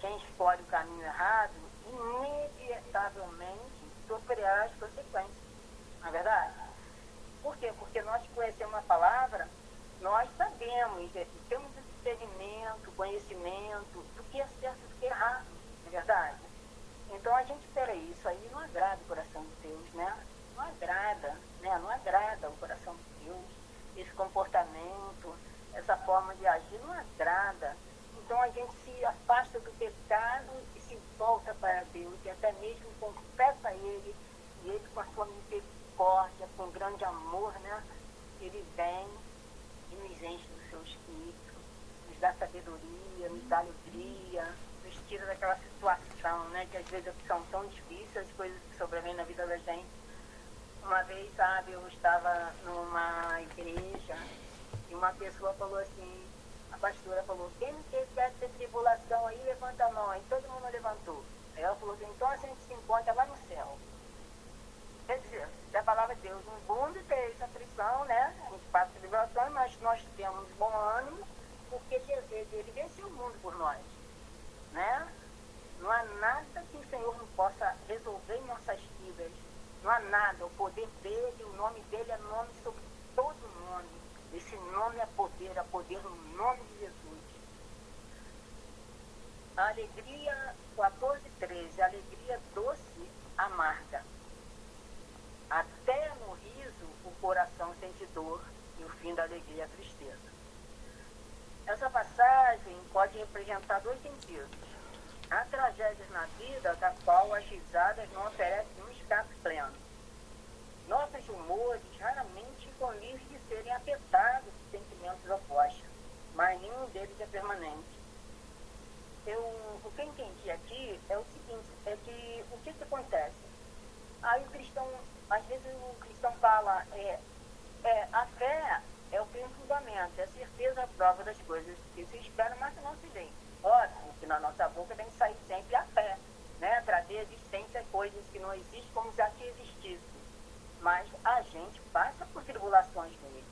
Quem escolhe o caminho errado, inevitavelmente sofrerá as consequências. Não é verdade? Por quê? Porque nós conhecemos a palavra, nós sabemos, temos discernimento, conhecimento do que é certo e do que é errado. Não é verdade? Então a gente, peraí, isso aí não agrada o coração de Deus, né? Não agrada, né? Não agrada o coração de Deus. Esse comportamento, essa forma de agir não agrada. Então a gente se afasta do pecado e se volta para Deus e até mesmo confessa a Ele, e Ele com a sua misericórdia, com grande amor, né? Ele vem e nos enche do seu Espírito, nos dá sabedoria, nos dá alegria, nos tira daquela situação, né? Que às vezes são tão difíceis as coisas que sobrevêm na vida da gente. Uma vez, sabe, eu estava numa igreja e uma pessoa falou assim, a pastora falou, quem não quer ter tribulação aí, levanta a mão. Aí todo mundo levantou. Aí ela falou assim, então a gente se encontra lá no céu. Quer dizer, a palavra de Deus, no mundo tem essa aflição, né? A gente passa tribulação, mas nós temos bom ânimo, porque ele venceu o mundo por nós, né? Não há nada que o Senhor não possa resolver em nossas vidas. Não há nada. O poder dele, o nome dele é nome sobre todo nome. Esse nome é poder no nome de Jesus. A alegria, 14:13, a alegria doce, amarga. Até no riso o coração sente dor e o fim da alegria é a tristeza. Essa passagem pode representar dois sentidos. Há tragédias na vida da qual as risadas não oferecem um escape pleno. Nossos humores raramente ficam livres de serem afetados por sentimentos opostos, mas nenhum deles é permanente. O que eu entendi aqui é o seguinte, é que o que acontece? Aí o cristão, às vezes o cristão fala, a fé é o primeiro fundamento, é a certeza, a prova das coisas que se espera, mas que não se vê. Óbvio que na nossa boca tem que sair sempre a fé, né? Trazer a existência coisas que não existem como se aqui existissem. Mas a gente passa por tribulações nele.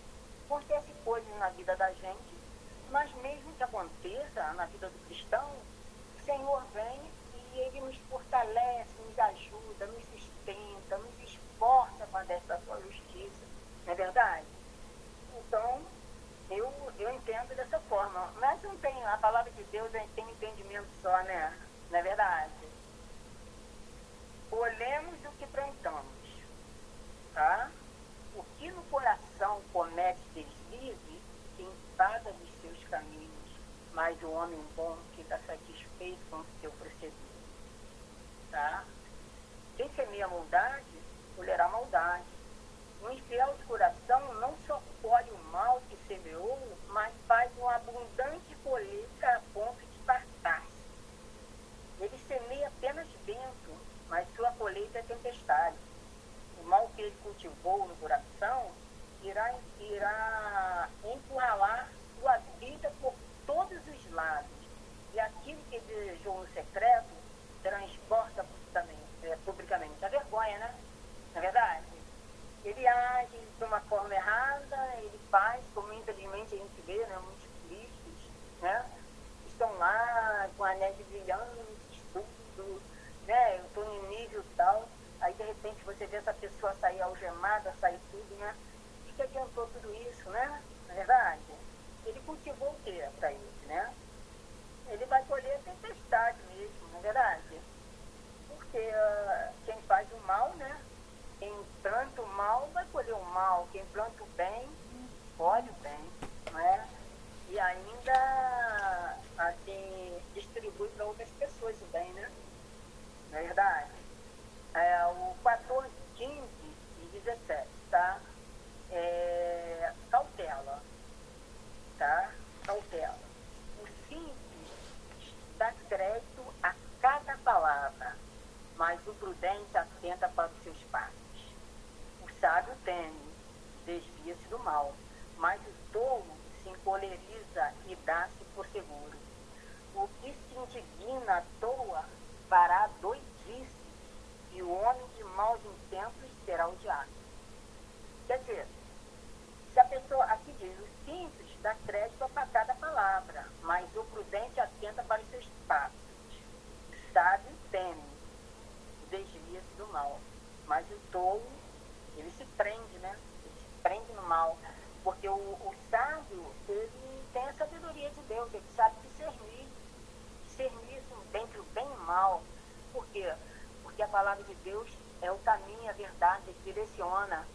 Acontece coisas na vida da gente, mas mesmo que aconteça na vida do cristão, o Senhor vem e Ele nos fortalece, nos ajuda, nos sustenta, nos esforça para dessa sua justiça. Não é verdade? Então, eu entendo dessa forma. Mas não tem, a palavra de Deus tem entendimento só, né? Não é verdade? Olhemos o que plantamos. Tá? O que no coração comete deslize, quem paga dos seus caminhos, mas o homem bom fica satisfeito com o seu proceder. Tá? Quem semeia maldade, colherá maldade. O infiel de coração não só colhe o mal que semeou, mas faz uma abundância porque quem faz o mal, né? Quem planta o mal vai colher o mal. Quem planta o bem, colhe o bem, não é? E ainda, assim, distribui para outras pessoas o bem, né? Não é verdade? O 14, 15 e 17, tá? Cautela, tá? Cautela. O simples dá crédito a cada palavra, mas o prudente atenta para os seus passos. O sábio teme, desvia-se do mal, mas o tolo se encoleriza e dá-se por seguro. O que se indigna à toa fará doidice, e o homem de maus intentos será odiado. Quer dizer, se a pessoa, aqui diz, o simples dá crédito a cada palavra, mas o prudente atenta para os seus passos. O sábio teme, desvia-se do mal, mas o tolo, ele se prende, né? Ele se prende no mal, porque o sábio, ele tem a sabedoria de Deus, ele sabe discernir entre o bem e o mal. Por quê? Porque a palavra de Deus é o caminho, a verdade, ele direciona,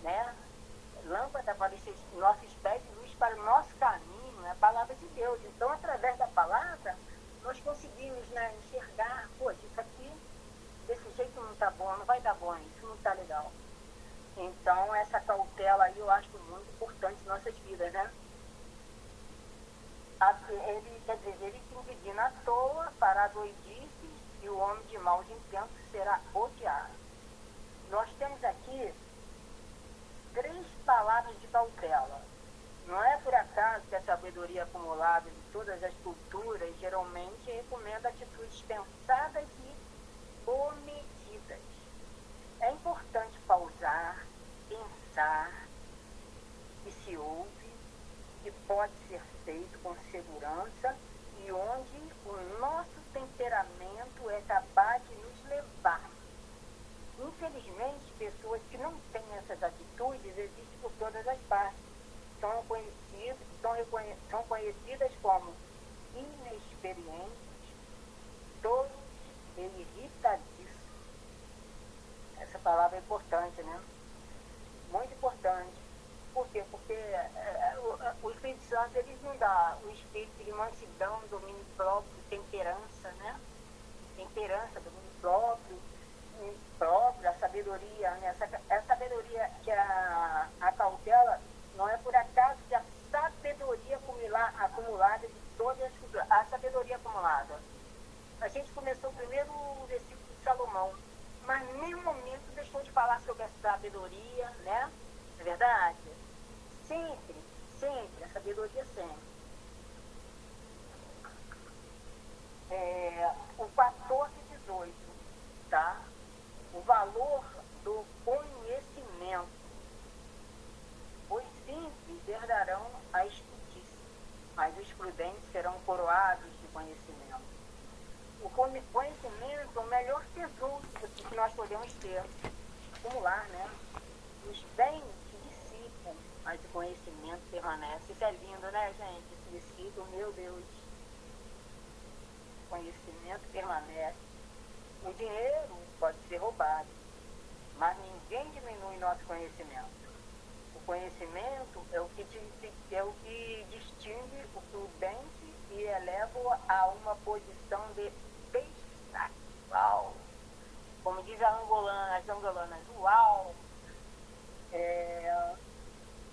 né? Lâmpada para os nossos pés e luz para o nosso caminho, é a palavra de Deus. Então, através da palavra, nós conseguimos, né, enxergar, poxa, isso aqui, desse jeito não está bom, não vai dar bom, isso não está legal. Então, essa cautela aí eu acho muito importante em nossas vidas, né? Ele, quer dizer, ele se indigna à toa, fará doidices, e o homem de maus intentos será odiado. Nós temos aqui 3 palavras de cautela. Não é por acaso que a sabedoria acumulada de todas as culturas geralmente recomenda atitudes pensadas e comedidas. É importante pausar, pensar, que se ouve, que pode ser feito com segurança e onde o nosso temperamento é capaz de nos levar. Infelizmente, pessoas que não têm essas atitudes existem por todas as partes. São conhecidas como inexperientes, tolos e irritadíssimos. Essa palavra é importante, né? Muito importante. Por quê? Porque o Espírito Santo, ele não dá o espírito de mansidão, domínio próprio, temperança, né? Temperança, domínio próprio, a sabedoria, né? Essa sabedoria que a cautela, não é por acaso que a sabedoria acumulada de todas as culturas, a sabedoria acumulada. A gente começou o primeiro versículo de Salomão, mas em nenhum momento deixou de falar sobre a sabedoria, né? Não é verdade? Sempre, a sabedoria sempre. O 14 e 18, tá? O valor do conhecimento. Os simples herdarão a justiça, mas os prudentes serão coroados de conhecimento. O conhecimento é o melhor tesouro que nós podemos ter, acumular, né? Os bens se dissipam, mas o conhecimento permanece. Isso é lindo, né, gente? Esse versículo, meu Deus. O conhecimento permanece. O dinheiro pode ser roubado, mas ninguém diminui nosso conhecimento. O conhecimento é o que distingue o prudente e eleva a uma posição de uau. Como diz as angolanas, uau.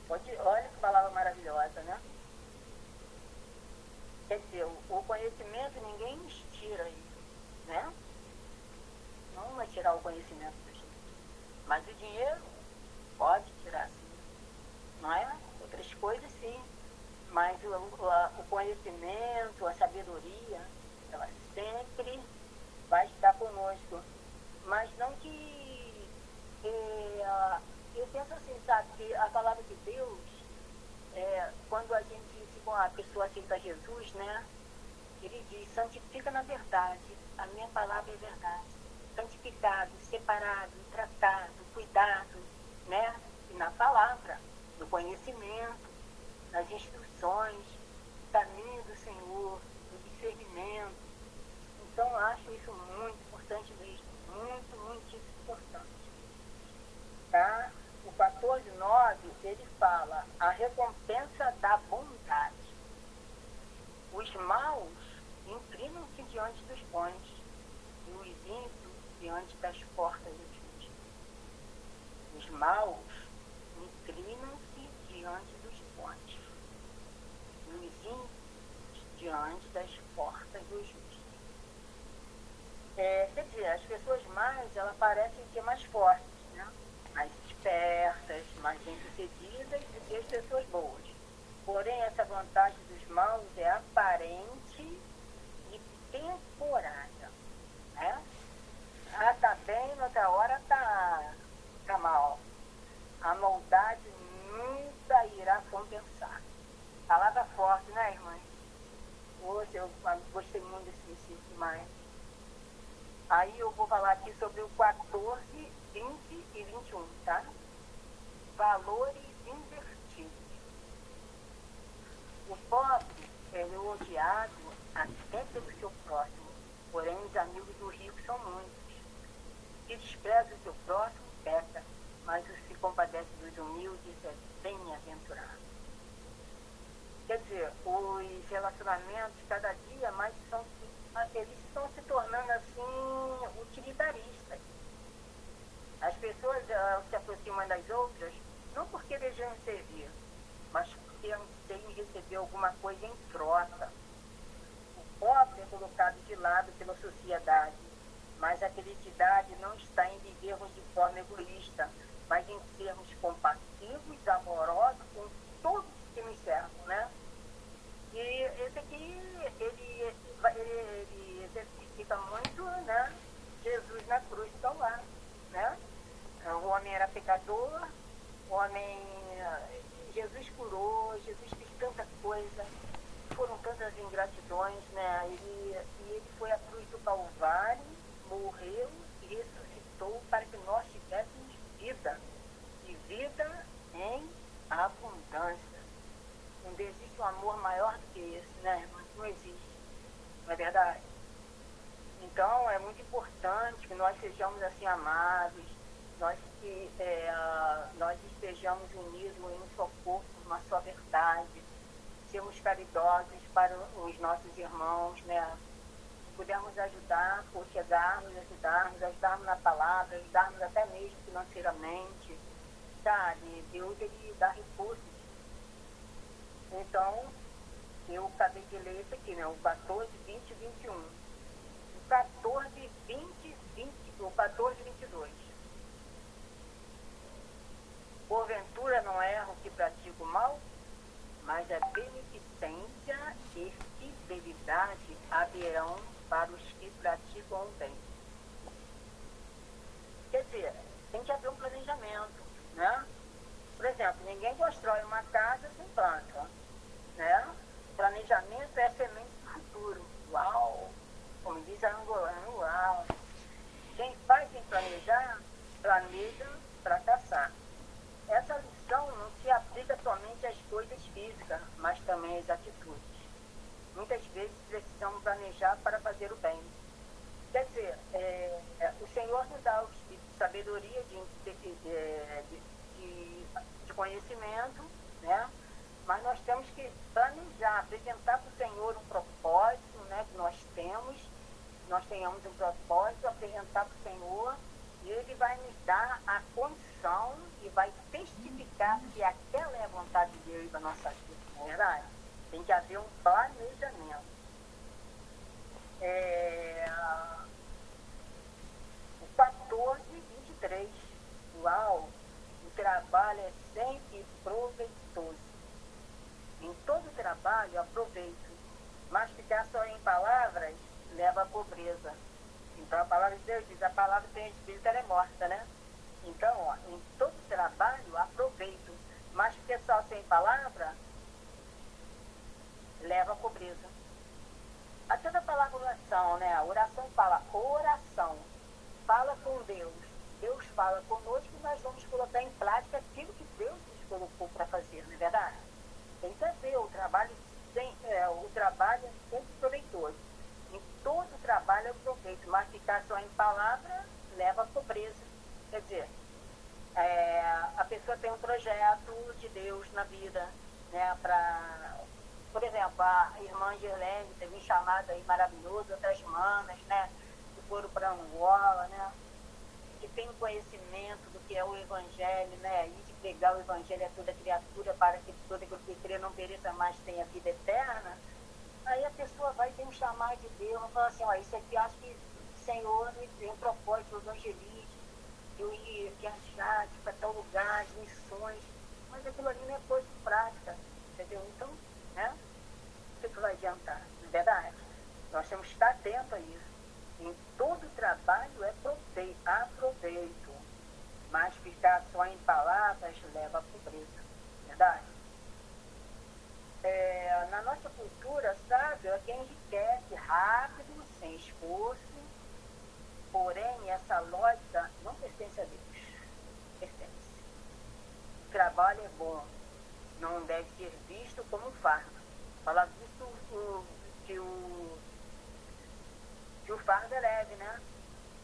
Olha que palavra maravilhosa, né? Quer dizer, o conhecimento ninguém nos tira isso, né? Não vai tirar o conhecimento da gente. Mas o dinheiro pode tirar, sim. Não é? Outras coisas, sim. Mas o conhecimento, a sabedoria, ela sempre vai estar conosco. Mas não que... eu penso assim, sabe, que a palavra de Deus, quando a pessoa aceita Jesus, né? Ele diz, santifica na verdade, a minha palavra é verdade. Santificado, separado, tratado, cuidado, né? E na palavra, no conhecimento, nas instruções, caminho do Senhor, no discernimento. Então, eu acho isso muito importante mesmo, diante dos bons, e os ímpios diante das portas do justo. Os maus inclinam-se diante dos bons, e os ímpios diante das portas do justo. Quer dizer, as pessoas más, elas parecem ser mais fortes, né? Mais espertas, mais bem-sucedidas do que as pessoas boas. Porém, essa vantagem dos maus é aparente e temporária, né? Tá bem, noutra hora tá mal. A maldade nunca irá compensar. Palavra forte, né, irmã? Hoje eu gostei muito desse versículo mais. Aí eu vou falar aqui sobre o 14, 20 e 21, tá? Valores invertidos. O pobre é elogiado até pelo seu próximo, porém os amigos do rico são muitos. Que despreza o seu próximo peca, mas o que se compadece dos humildes é bem-aventurado. Quer dizer, os relacionamentos cada dia mais eles estão se tornando assim utilitaristas. As pessoas se aproximam das outras não porque desejam servir, mas porque anseiam receber alguma coisa em troca. O pobre é colocado de lado pela sociedade, mas a felicidade não está em vivermos de forma egoísta, mas em sermos compassivos, amorosos com todos que nos cercam, né? E esse aqui, ele exemplifica muito, né? Jesus na cruz do Calvário, né? O homem era pecador, o homem... Jesus curou, Jesus fez tanta coisa, foram tantas ingratidões, né? E ele foi à cruz do Calvário, morreu e ressuscitou para que nós tivéssemos vida, e vida em abundância. Não existe um amor maior do que esse, né, irmãs? Não existe, não é verdade? Então, é muito importante que nós sejamos assim amados, nós estejamos unidos em um só corpo, uma só verdade, sermos caridosos para os nossos irmãos, né? Pudermos ajudar, por chegarmos, ajudarmos na palavra, ajudarmos até mesmo financeiramente, sabe? Deus, ele dá recursos. Então, eu acabei de ler isso aqui, né? O 14, 20 e 21. O 14, 20, o 14, 22. Porventura não erro que pratico o mal, mas a beneficência e fidelidade haverão para os que praticam o bem. Quer dizer, tem que haver um planejamento, né? Por exemplo, ninguém constrói uma casa sem planta, né? Planejamento é a semente do futuro. Uau! Como diz a angolana, uau! Quem faz sem planejar, planeja fracassar. Essa lição não se aplica somente às coisas físicas, mas também às atitudes. Muitas vezes precisamos planejar para fazer o bem. Quer dizer, o Senhor nos dá o espírito de sabedoria, de conhecimento, né? Mas nós temos que planejar, apresentar para o Senhor um propósito, né, que nós tenhamos um propósito, apresentar para o Senhor, e Ele vai nos dar a condição e vai testificar que aquela é a vontade de Deus da nossa vida, não é verdade? Tem que haver um planejamento. O 14, 23. Uau! O trabalho é sempre proveitoso. Em todo trabalho, aproveito. Mas ficar só em palavras leva à pobreza. Então, a palavra de Deus diz, a palavra sem espírito, ela é morta, né? Então, ó, em todo trabalho, aproveito. Mas ficar só sem palavra leva à pobreza. Até da palavra oração, né? A oração fala oração. Fala com Deus. Deus fala conosco e nós vamos colocar em prática aquilo que Deus nos colocou para fazer, não é verdade? Tem que haver o trabalho é sempre proveitoso. Em todo trabalho é proveito, mas ficar só em palavra leva à pobreza. Quer dizer, a pessoa tem um projeto de Deus na vida, né, para Por exemplo, a irmã Gerlene teve um chamado aí maravilhoso, outras manas, né? Que foram para Angola, né? Que tem conhecimento do que é o Evangelho, né? E de pregar o Evangelho a toda criatura para que todo aquele que crê não pereça mais tenha vida eterna. Aí a pessoa vai ter um chamado de Deus e fala assim, ó, isso aqui acho que o Senhor me deu um propósito evangelístico, eu ia viajar para tal lugar, de missões, mas aquilo ali não é coisa prática, entendeu? Então, né? O que vai adiantar? Não é verdade? Nós temos que estar atentos a isso. Em todo trabalho é aproveito, mas ficar só em palavras leva à pobreza, verdade? Na nossa cultura, sabe, é quem enriquece rápido, sem esforço, porém essa lógica não pertence a Deus, pertence. O trabalho é bom, não deve ser visto como um fardo. Fala disso que o fardo é leve, né?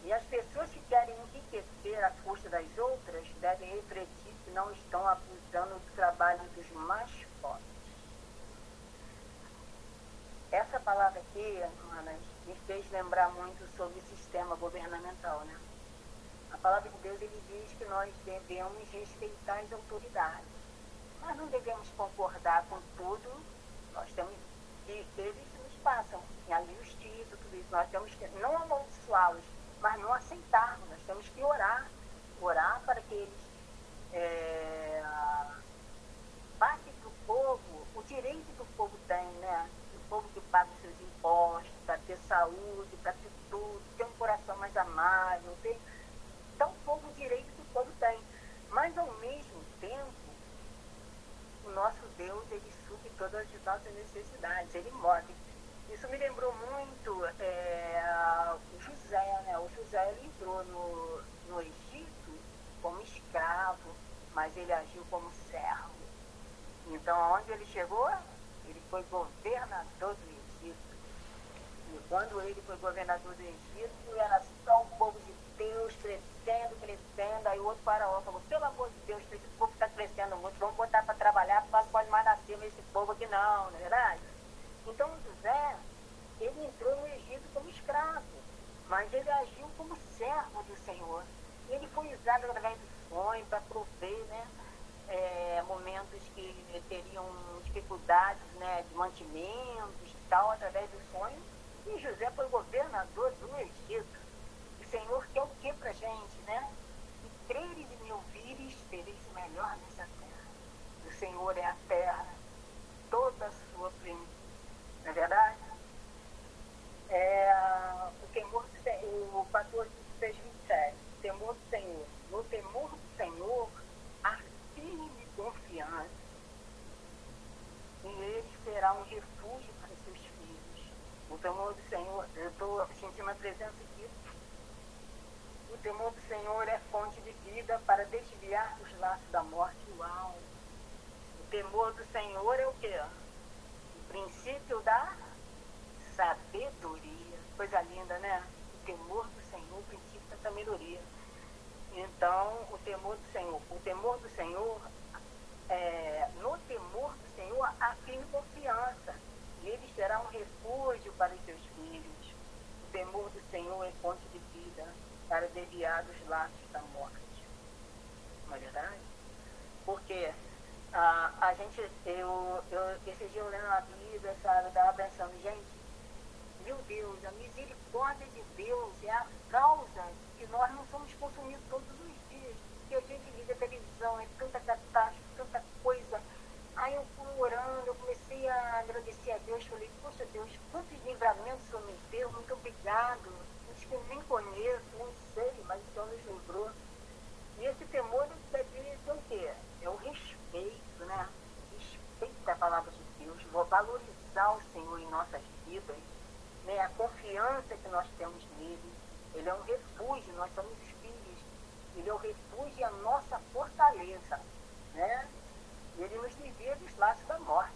E as pessoas que querem enriquecer à custa das outras devem refletir se não estão abusando do trabalho dos mais pobres. Essa palavra aqui, manas, me fez lembrar muito sobre o sistema governamental, né? A palavra de Deus, ele diz que nós devemos respeitar as autoridades. Nós não devemos concordar com tudo, nós temos que eles nos passam, a justiça, tudo isso. Nós temos que não amaldiçoá-los, mas não aceitarmos. Nós temos que orar para que eles passem para o povo o direito que o povo tem, né? O povo que paga os seus impostos, para ter saúde, para ter tudo, ter um coração mais amável, dá um povo o direito que o povo tem. Mas ao mesmo tempo, o nosso Deus, ele supre todas as nossas necessidades, ele move. Isso me lembrou muito o José, né? O José, ele entrou no Egito como escravo, mas ele agiu como servo. Então, onde ele chegou? Ele foi governador do Egito. E quando ele foi governador do Egito, era só o povo de Deus crescendo. Aí o outro faraó falou, pelo amor de Deus, esse povo está crescendo muito, vamos botar para trabalhar, porque não pode mais nascer esse povo aqui não é verdade? Então José, ele entrou no Egito como escravo, mas ele agiu como servo do Senhor. E ele foi usado através do sonho para prover, né, momentos que teriam dificuldades, né, de mantimentos e tal, através do sonho. E José foi governador do Egito. O Senhor quer o que pra gente, né? Se creres e me ouvires, tereis o melhor nessa terra. O Senhor é a terra, toda a sua plenitude. Não é verdade? O temor do Senhor, o 14:27, o temor do Senhor. No temor do Senhor, há firme confiança. E ele será um refúgio para os seus filhos. O temor do Senhor, eu estou sentindo a presença aqui. O temor do Senhor é fonte de vida para desviar dos laços da morte. Uau! O temor do Senhor é o quê? O princípio da sabedoria. Coisa linda, né? O temor do Senhor, o princípio da sabedoria. Então, o temor do Senhor. O temor do Senhor, no temor do Senhor, há firme confiança. E ele será um refúgio para os seus filhos. O temor do Senhor é fonte de vida para desviar dos laços da morte. Não é verdade? Porque a gente, esse dia eu lendo a Bíblia, sabe, eu estava pensando, gente, meu Deus, a misericórdia de Deus é a causa que nós não somos consumidos todos os dias. Porque a gente liga a televisão, é tanta catástrofe, tanta coisa. Aí eu fui orando, eu comecei a agradecer a Deus, falei, poxa Deus, quantos livramentos o Senhor me deu, muito obrigado. Acho que eu nem conheço, não sei, mas o Senhor nos livrou. E esse temor quer dizer o quê? É o respeito, né? Respeito à palavra de Deus, vou valorizar o Senhor em nossas vidas, né? A confiança que nós temos nele. Ele é um refúgio, nós somos os filhos. Ele é o refúgio e a nossa fortaleza, né? E ele nos livra dos laços da morte.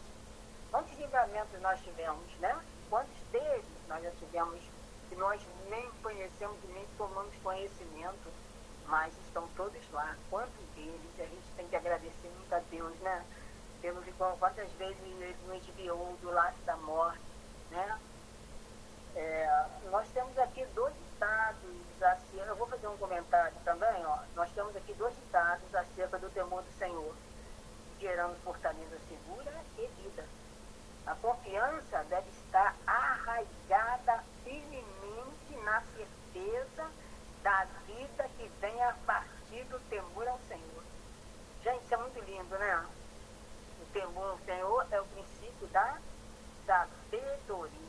Quantos livramentos nós tivemos, né? Quantos deles nós já tivemos que nós nem conhecemos e nem tomamos conhecimento, mas estão todos lá. Quantos deles? A gente tem que agradecer muito a Deus, né? Quantas vezes ele nos enviou do laço da morte, né? Nós temos aqui dois ditados acerca, eu vou fazer um comentário também, ó. Nós temos aqui dois ditados acerca do temor do Senhor, gerando fortaleza segura e vida. A confiança deve estar arraigada firmemente na certeza da vida que vem a partir do temor ao Senhor. Gente, isso é muito lindo, né? O temor ao Senhor é o princípio da sabedoria.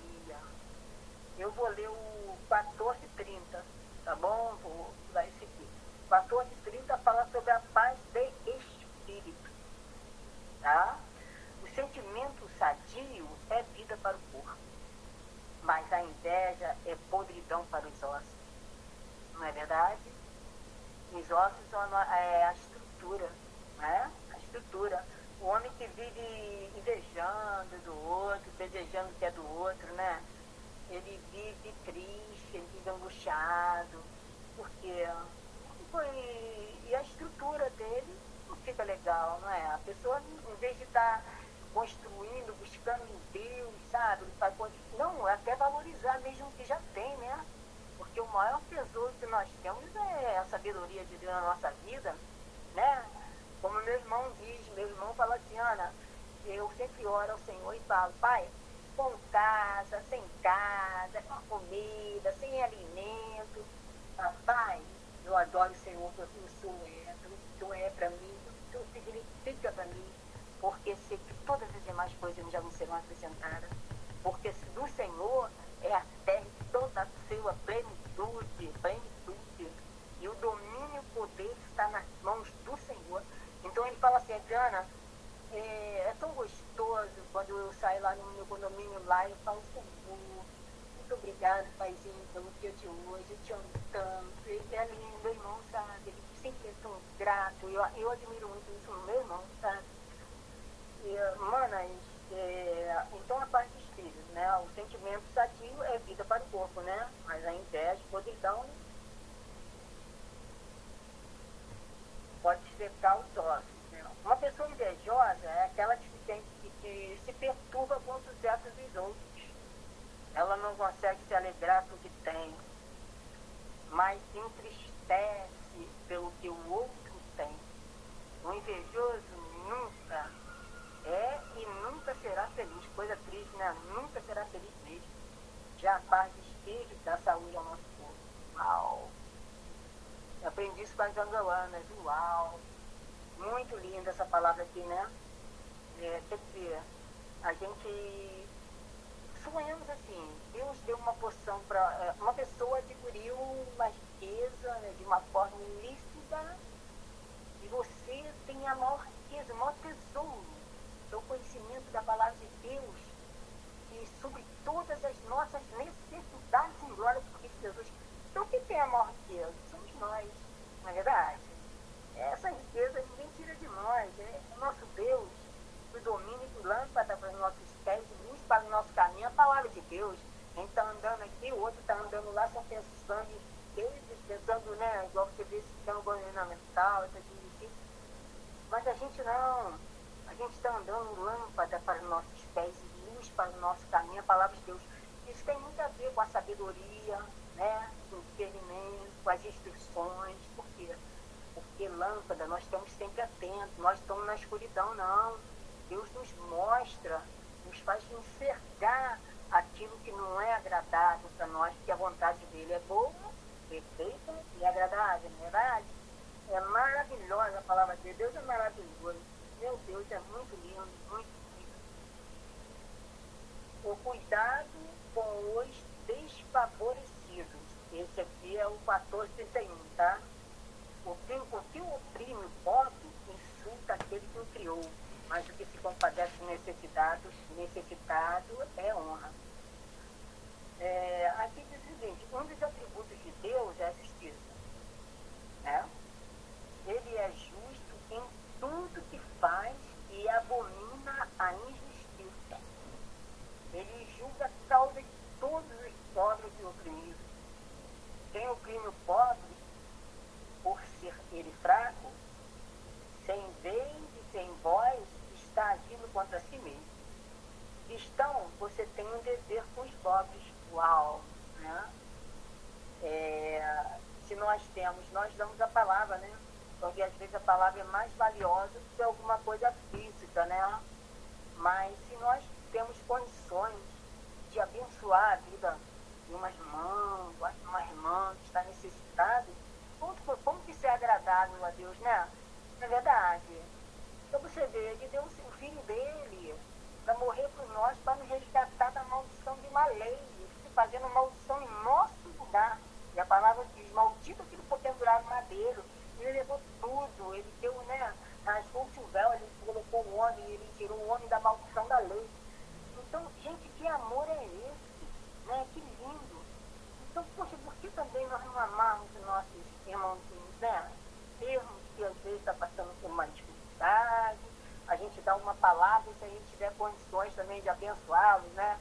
Eu vou ler o 14:30, tá bom? Vou dar esse aqui. 14:30 fala sobre a paz de espírito, tá? O sentimento sadio é vida para o corpo, mas a inveja é podridão para os ossos. Não é verdade? Os ossos são a estrutura, né? A estrutura. O homem que vive invejando do outro, desejando o que é do outro, né? Ele vive triste, ele vive angustiado, porque e a estrutura dele não fica legal, não é? A pessoa, em vez de estar construindo, buscando em Deus, sabe? Não, até valorizar mesmo o que já tem, né? Porque o maior tesouro que nós temos é a sabedoria de Deus na nossa vida, né? Como meu irmão diz, meu irmão fala assim, Ana, eu sempre oro ao Senhor e falo, Pai, com casa, sem casa, com comida, sem alimento. Pai, eu adoro o Senhor, porque tu é para mim, tu significa para mim, porque sei que todas as demais coisas já me serão acrescentadas. Porque do Senhor é a terra e toda a sua plenitude. E o domínio e o poder está nas mãos do Senhor. Então ele fala assim, Adriana, é tão gostoso quando eu saio lá no meu condomínio lá, eu falo, Senhor, muito obrigado, Paizinho, pelo dia de hoje, eu te amo tanto. Ele é lindo, meu irmão, sabe? Ele sempre é tão grato, eu admiro muito isso no meu irmão, sabe? Então a parte de espírito, né? O sentimento sadio é vida para o corpo, né? Mas a inveja, podridão, pode secar os ossos. Né? Uma pessoa invejosa é aquela que se perturba com o sucesso dos outros. Ela não consegue se alegrar com o que tem, mas se entristece pelo que o outro tem. O invejoso nunca é e nunca será feliz. Coisa triste, né? Nunca será feliz mesmo. Já a paz de espírito dá saúde ao nosso corpo. Uau! Eu aprendi isso com as angolanas. Uau! Muito linda essa palavra aqui, né? Quer dizer, a gente sonhamos assim. Deus deu uma porção para... uma pessoa adquiriu uma riqueza, né, de uma forma ilícita, e você tem a maior riqueza, o maior tesouro, é o conhecimento da palavra de Deus, e sobre todas as nossas necessidades em glória por Cristo Jesus. Então quem tem a maior riqueza? Somos nós, não é verdade? Essa riqueza ninguém tira de nós, é o nosso Deus, o domínio do lâmpada para os nossos pés e luz para o nosso caminho, a palavra de Deus. A gente está andando aqui, o outro está andando lá, só pensando em Deus, pensando, né, igual você vê, se tem um governamental, essas coisas assim. Mas a gente não, a gente está andando lâmpada para os nossos pés e luz para o nosso caminho, a palavra de Deus. Isso tem muito a ver com a sabedoria, né, com o discernimento, com as instruções. Por quê? Porque lâmpada, nós estamos sempre atentos, nós estamos na escuridão, não. Deus nos mostra, nos faz enxergar aquilo que não é agradável para nós, porque a vontade dele é boa, perfeita e agradável, não é verdade? É maravilhosa a palavra de Deus, é maravilhoso. Meu Deus, é muito lindo, muito lindo. O cuidado com os desfavorecidos. Esse aqui é o 14:31, tá? O que oprime o pobre insulta aquele que o criou, mas o que se compadece do necessitado é honra. Aqui diz o seguinte, um dos atributos de Deus é a justiça. Né? Ele é justo em tudo que faz e abomina a injustiça. Ele julga a causa de todos os pobres e oprimidos. Quem oprime o pobre, por ser ele fraco, sem vez e sem voz, está agindo cristão, você tem um dever com os pobres. Uau! Né? Se nós damos a palavra, né? Porque às vezes a palavra é mais valiosa do que alguma coisa física, né? Mas se nós temos condições de abençoar a vida de uma irmã que está necessitada, como que isso é agradável a Deus, né? Não é verdade? Então você vê, ele deu o filho dele para morrer por nós, para nos resgatar da maldição de uma lei, se fazendo maldição em nosso lugar. E a palavra diz, maldito aquele por pendurar no madeiro. Ele levou tudo, ele deu, né, rasgou-se o véu, ele colocou o homem, ele tirou o homem da maldição da lei. Então, gente, que amor é esse? Né? Que lindo. Então, poxa, por que também nós não amarmos os nossos irmãozinhos, né? Termos que às vezes está passando por uma dificuldade, a gente dá uma palavra e se a gente tiver condições também de abençoá-los, né?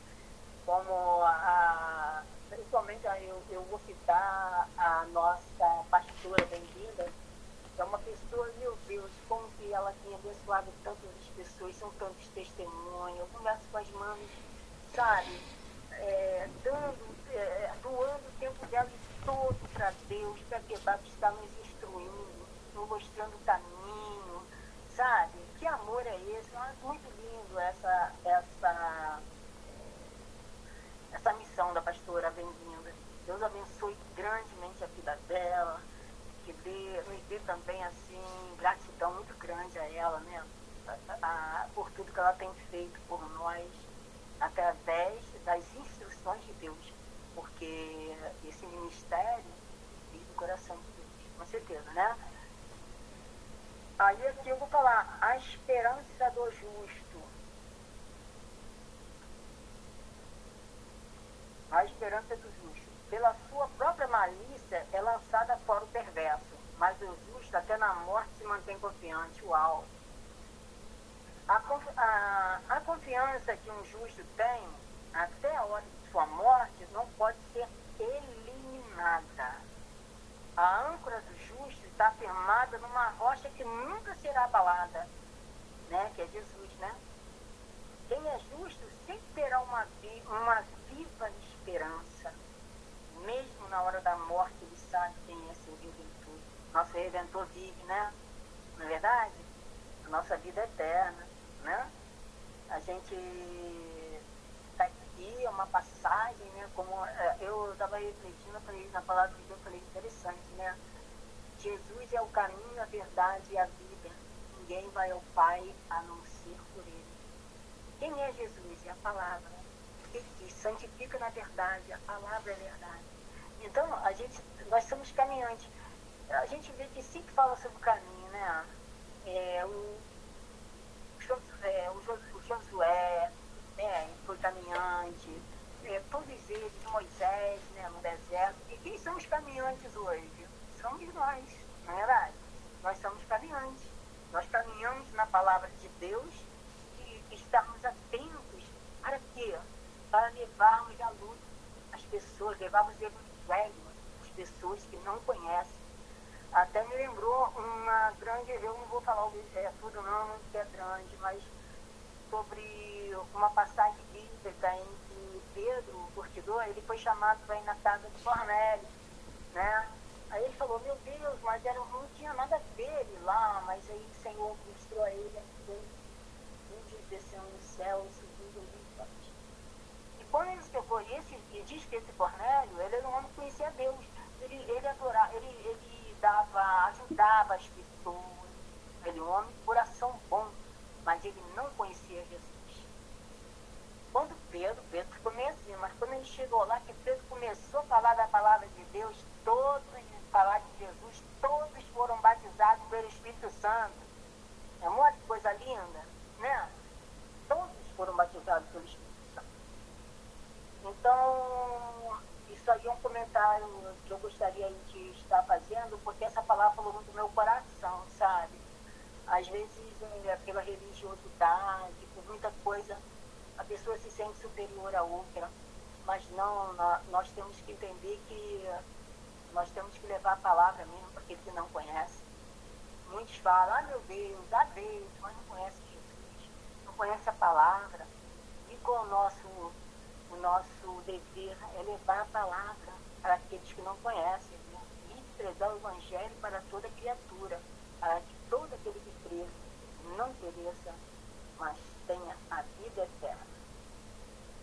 Como principalmente eu vou citar a nossa pastora bem-vinda, que é uma pessoa, meu Deus, como que ela tem abençoado tantas pessoas, são tantos testemunhos, eu converso com as mães, sabe, doando o tempo dela todo para Deus, para que está nos instruindo, nos mostrando o caminho, sabe? Que amor é esse? É muito lindo essa missão da pastora bem-vinda. Deus abençoe grandemente a vida dela, que nos dê também assim gratidão muito grande a ela, né? Por tudo que ela tem feito por nós através das instruções de Deus, porque esse ministério vem do coração de Deus, com certeza, né? Aí aqui eu vou falar a esperança do justo. A esperança do justo. Pela sua própria malícia é lançada fora o perverso, mas o justo até na morte se mantém confiante. Uau! A confiança que um justo tem até a hora de sua morte não pode ser eliminada. A âncora do justo está firmada numa rocha que nunca será abalada, né? Que é Jesus, né? Quem é justo sempre terá uma viva esperança. Mesmo na hora da morte, ele sabe quem é seu Redentor. Nosso Redentor vive, né? Não é verdade? A nossa vida é eterna, né? A gente está aqui, é uma passagem, né? Como eu estava refletindo, eu falei, na palavra de Deus, eu falei, interessante, né? Jesus é o caminho, a verdade e a vida. Ninguém vai ao Pai a não ser por Ele. Quem é Jesus? É a palavra. Que santifica na verdade, a palavra é verdade. Então, nós somos caminhantes. A gente vê que sempre fala sobre o caminho, né? O Josué, né? Ele foi caminhante. Todos eles, Moisés, né? No deserto. E quem são os caminhantes hoje? Somos nós, não é verdade? Nós somos caminhantes. Nós caminhamos na palavra de Deus e estarmos atentos para quê? Para levarmos a luz às pessoas, levarmos o evangelho às pessoas que não conhecem. Até me lembrou uma grande, eu não vou falar tudo não, que é grande, mas sobre uma passagem bíblica em que Pedro, o curtidor, ele foi chamado para ir na casa de Cornélio, né? Aí ele falou, meu Deus, mas não tinha nada a ver ele lá, mas aí o Senhor mostrou a ele anjos descendo no céu, subindo ali. E quando ele chegou, e diz que esse Cornélio, ele era um homem que conhecia Deus, ele adorava, ele ajudava as pessoas, ele era um homem de coração bom, mas ele não conhecia Jesus. Quando Pedro ficou meio assim, mas quando ele chegou lá, que Pedro começou a falar da palavra de Deus, falar de Jesus, todos foram batizados pelo Espírito Santo. É uma coisa linda, né? Todos foram batizados pelo Espírito Santo. Então, isso aí é um comentário que eu gostaria de estar fazendo, porque essa palavra falou muito no meu coração, sabe? Às vezes, pela religiosidade, por muita coisa, a pessoa se sente superior à outra, mas não, nós temos que entender que nós temos que levar a palavra mesmo para aquele que não conhece. Muitos falam, meu Deus, mas não conhece Jesus, não conhece a palavra. E qual o nosso dever é levar a palavra para aqueles que não conhecem, né? E pregar o Evangelho para toda criatura, para que todo aquele que crê não pereça, mas tenha a vida eterna.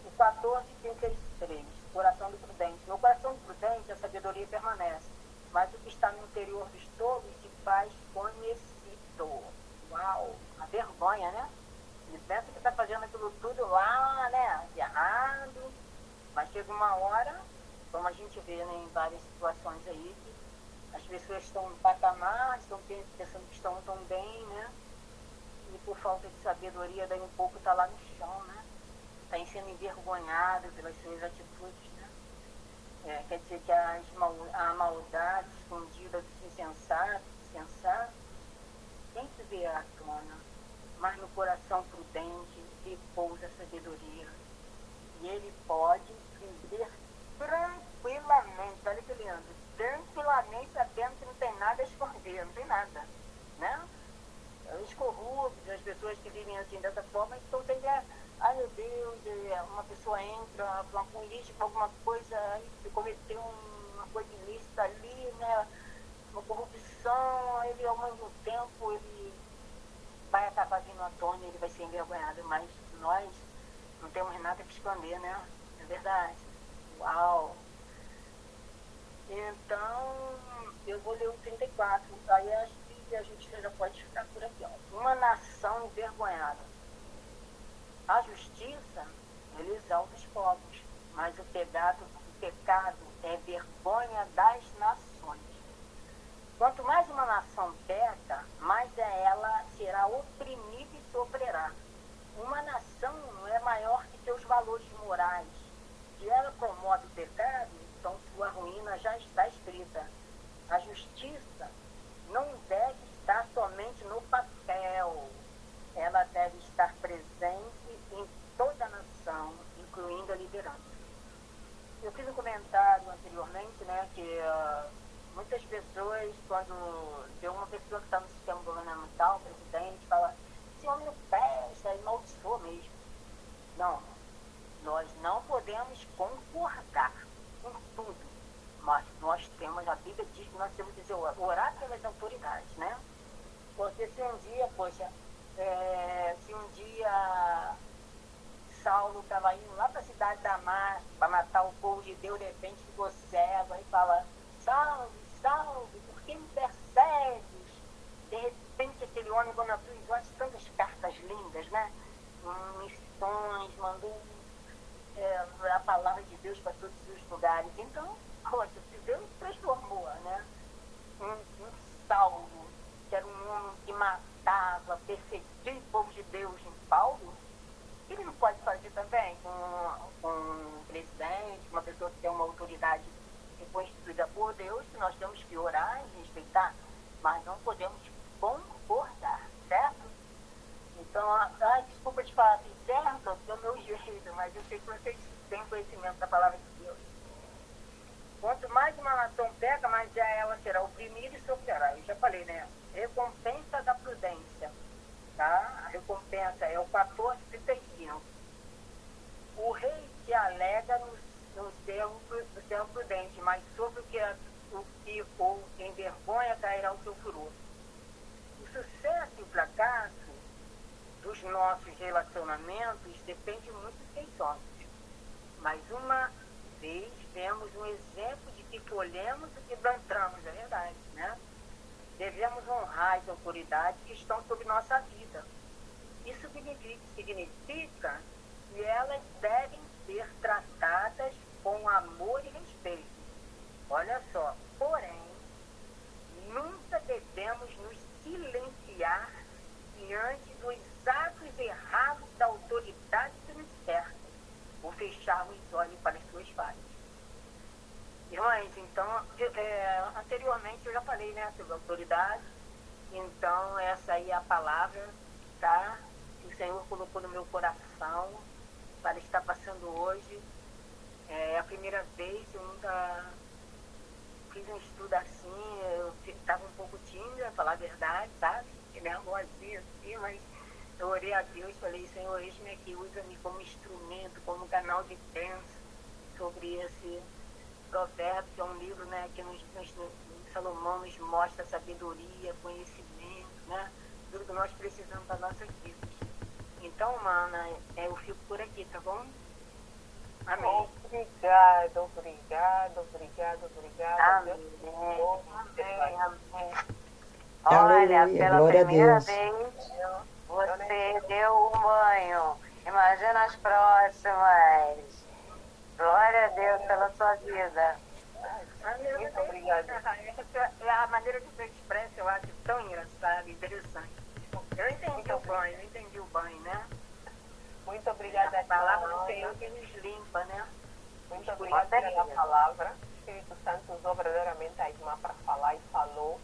O 14:33, coração do prudente. No coração do prudente a sabedoria permanece, mas o que está no interior dos tolos se faz conhecido. Uau, a vergonha, né? Ele pensa que está fazendo aquilo tudo lá, né, de errado, mas chega uma hora, como a gente vê, né, em várias situações aí, que as pessoas estão no patamar, estão pensando que estão tão bem, né, e por falta de sabedoria, daí um pouco está lá no chão, né, está sendo envergonhado pelas suas atitudes, né. Quer dizer que a maldade escondida dos insensatos, sempre vê à tona, mas no coração prudente repousa a sabedoria. E ele pode viver tranquilamente, olha que lindo, tranquilamente sabendo que não tem nada a esconder, não tem nada, né? Os corruptos, as pessoas que vivem assim dessa forma, então tem que, ai meu Deus, uma pessoa entra para uma política, alguma coisa, e cometeu uma coisa ilícita ali, né? Uma corrupção, ele ao mesmo tempo, ele vai acabar vindo à tona e ele vai ser envergonhado, mas nós não temos nada que esconder, né? É verdade. Uau! Então, eu vou ler o 34, aí acho que a gente já pode ficar por aqui, ó. Uma nação envergonhada. A justiça, ele exalta os povos, mas o pecado é vergonha das nações. Quanto mais uma nação peca, mais ela será oprimida e sofrerá. Uma nação não é maior que seus valores morais. Se ela promove o pecado, então sua ruína já está escrita. A justiça não deve estar somente no papel. Ela deve estar presente em toda a nação, incluindo a liderança. Eu fiz um comentário anteriormente, né, que muitas pessoas, quando tem uma pessoa que está no sistema governamental, presidente, fala, esse homem não presta, ele maldiçoa mesmo. Não, nós não podemos concordar com tudo, mas nós temos, a Bíblia diz que nós temos que orar pelas autoridades, né? Porque se um dia, se um dia Saulo estava indo lá para a cidade de Damasco para matar o povo de Deus, de repente ficou cego, aí fala, salve, por que me persegues? De repente aquele homem mandou nas suas olhos tantas cartas lindas, né? Missões, mandou a palavra de Deus para todos os lugares. Então, poxa, Deus transformou, né? Um Saulo, que era um homem que matava, perseguia o povo de Deus em Paulo, ele não pode fazer também com um presidente, uma pessoa que tem uma autoridade constituída por Deus, que nós temos que orar e respeitar, mas não podemos concordar, certo? Então, desculpa te falar assim, certo, é o meu jeito, mas eu sei que vocês têm conhecimento da palavra de Deus. Quanto mais uma nação peca, mais ela será oprimida e sofrerá. Eu já falei, né? Recompensa da prudência, tá? A recompensa é o 14:35. O rei se alega no servo prudente, mas sobre o que o envergonha cairá o seu furor. O sucesso e o fracasso dos nossos relacionamentos depende muito de quem somos. Mais uma vez vemos um exemplo de que colhemos o que plantamos, é verdade, né? Devemos honrar as autoridades que estão sobre nossa vida. Isso significa que elas devem ser tratadas com amor e respeito. Olha só, porém, nunca devemos nos silenciar diante dos atos errados da autoridade que nos cerca, ou fecharmos os olhos para as suas falhas. Irmãs, então, anteriormente eu já falei, né, sobre autoridade, então essa aí é a palavra, tá, que o Senhor colocou no meu coração para estar passando hoje. É a primeira vez, eu nunca fiz um estudo assim, eu estava um pouco tímida, pra falar a verdade, sabe? Que nem a vozinha assim, mas Eu orei a Deus, falei, Senhor, eis-me aqui, usa-me como instrumento, como canal de bênção sobre esse provérbio, que é um livro, né, que Salomão nos mostra sabedoria, conhecimento, né, tudo que nós precisamos para nossas vidas. Então, mana, eu fico por aqui, tá bom? Amém. Obrigado, obrigado, obrigado, obrigado. Amém. Amém, amém. Olha, Aleluia, pela glória a primeira Deus. vez, você deu um banho. Imagina as próximas. Glória a Deus pela sua vida. Muito obrigada. A maneira que você expressa, eu acho tão engraçada e interessante. Eu entendi o banho, né? Muito obrigada, A palavra do Senhor que nos limpa, né? Muito obrigada pela palavra. O Espírito Santo usou verdadeiramente a irmã para falar e falou.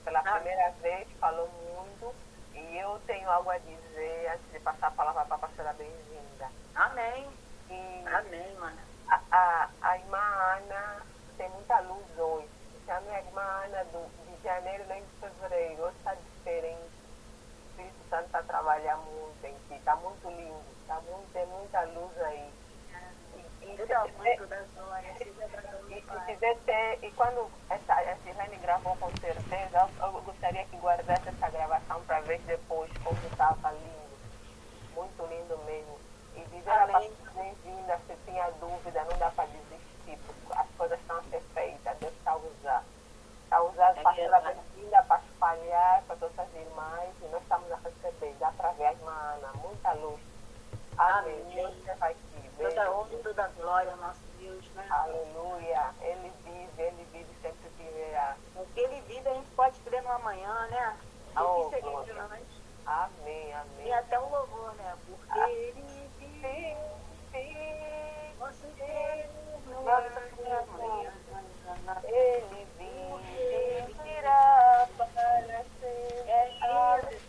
Pela primeira vez, falou muito. E eu tenho algo a dizer antes de passar a palavra para a pastora Bem-vinda. Amém. E Amém, mano. a irmã Ana tem muita luz hoje. Já a minha irmã Ana de janeiro nem de fevereiro. Hoje está diferente. O Espírito Santo está trabalhando muito em ti. Está muito lindo. Tem muita luz aí. E quando essa Irene gravou, com certeza, eu gostaria que guardasse essa gravação para ver depois como estava lindo. Muito lindo mesmo. E dizer a pastora Bem-vinda, se tinha dúvida, não dá para desistir, porque as coisas estão a ser feitas, Deus está a usar. Está a usar a pastora Bem-vinda para espalhar para todas as irmãs, e nós estamos a receber, dá para ver a irmã Ana, muita luz. Amém. Deus vai aqui. Toda honra e toda glória ao nosso Deus, né? Aleluia. Ele vive, sempre viverá. O que ele vive, a gente pode crer no amanhã, né? O que seria de nós? Amém, amém. E até um louvor, né? Porque ele vive, nosso Deus, amanhã. Ele virá para ser. É lindo.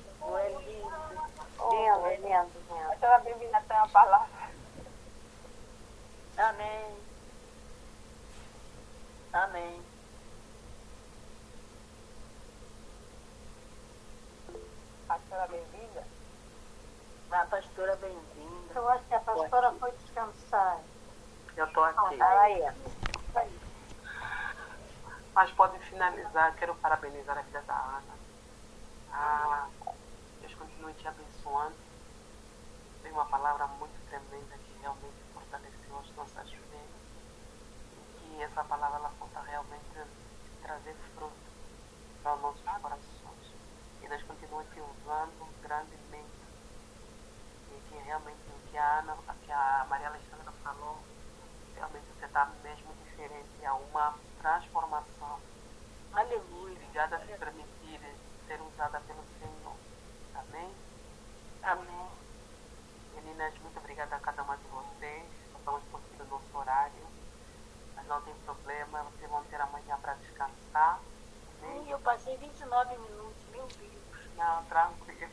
Lindo. Pastora Bem-vinda, tem a palavra. Amém. Amém. Pastora Bem-vinda. A pastora Bem-vinda. Eu acho que a pastora foi descansar. Eu estou aqui. Aí. Mas pode finalizar. Quero parabenizar a vida da Ana. Deus continue te abençoando. Tem uma palavra muito tremenda que realmente fortaleceu as nossas vidas. E que essa palavra ela possa realmente trazer fruto para os nossos corações. E Deus continua te usando grandemente. E que realmente o que a Maria Alexandra falou, realmente você está mesmo diferente. Há uma transformação. Aleluia. Obrigada por se permitir ser usada pelo Senhor. Amém? Amém. Meninas, muito obrigada a cada uma de vocês. Nós estamos por fim do nosso horário. Mas não tem problema, vocês vão ter amanhã para descansar. Amém? Eu passei 29 minutos, meu Deus. Não, tranquilo.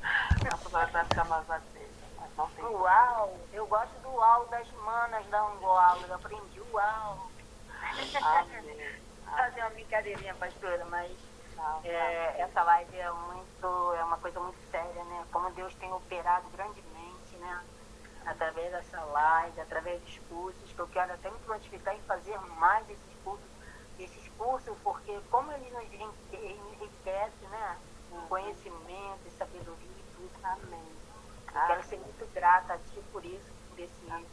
A pessoa vai ficar mais atenta, mas não tem problema. Uau! Eu gosto do uau das manas da Angola. Eu aprendi uau. Amém. Fazer uma brincadeirinha, pastora, mas Não, essa live é uma coisa muito séria, né? Como Deus tem operado grandemente, né? Através dessa live, através dos cursos, que eu quero até me prontificar em fazer mais esses cursos, porque como ele nos enriquece, né? Conhecimento e sabedoria e tudo. amém. Eu quero ser muito grata a Ti por isso, por esse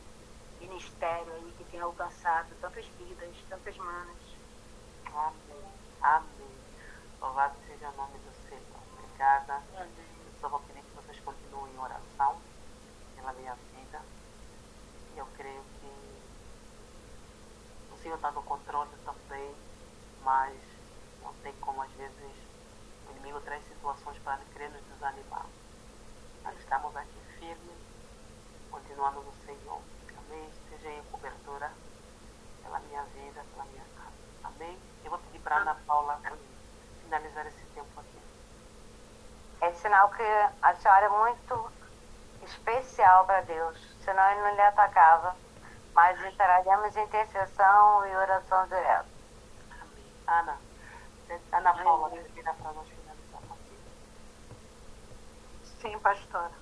ministério aí que tem alcançado tantas vidas, tantas manas. Amém. Amém. Louvado seja o nome do Senhor. Obrigada. Eu só vou pedir que vocês continuem em oração pela minha vida. E eu creio que o Senhor está no controle também, mas não tem como, às vezes, o inimigo traz situações para querer nos desanimar. Mas estamos aqui firmes, continuando no Senhor. Amém? Seja aí cobertura pela minha vida, pela minha casa. Amém? Eu vou pedir para a Ana Paula finalizar esse tempo aqui. É sinal que a senhora é muito especial para Deus, senão ele não lhe atacava. Mas entraremos em intercessão e oração direta. Amém. Ana Paula, termina para nós finalizar aqui. Sim, pastora.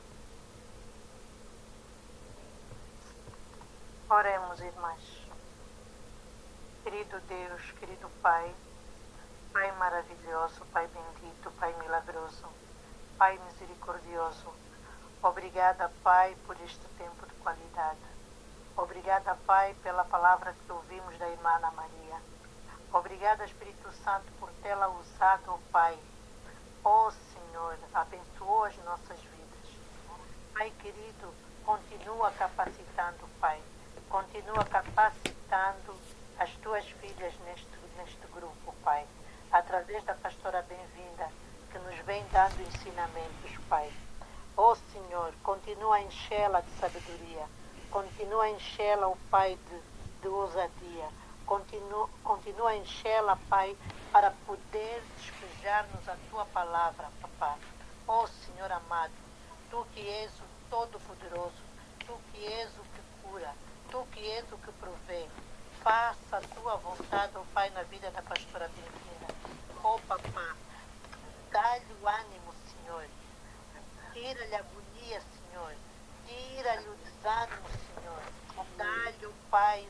Oremos, irmãs. Querido Deus, querido Pai, Pai maravilhoso, Pai bendito, Pai milagroso, Pai misericordioso, obrigada, Pai, por este tempo de qualidade. Obrigada, Pai, pela palavra que ouvimos da irmã Ana Maria. Obrigada, Espírito Santo, por tê-la usado, oh Pai. Oh Senhor, abençoou as nossas vidas. Pai querido, continua capacitando, Pai. Continua capacitando as tuas filhas neste grupo, Pai. Através da pastora Bem-vinda, que nos vem dando ensinamentos, Pai. Oh Senhor, continua a enchê-la de sabedoria. Continua a enchê-la, oh Pai, de ousadia. Continua a enchê-la, Pai, para poder despejar-nos a tua palavra, Papá. Oh Senhor amado, tu que és o Todo-Poderoso, tu que és o que cura, tu que és o que provê, faça a tua vontade, oh Pai, na vida da pastora Bem-vinda. Oh Papá, dá-lhe o ânimo, Senhor. Tira-lhe a agonia, Senhor. Tira-lhe o desânimo, Senhor. Dá-lhe, oh Pai,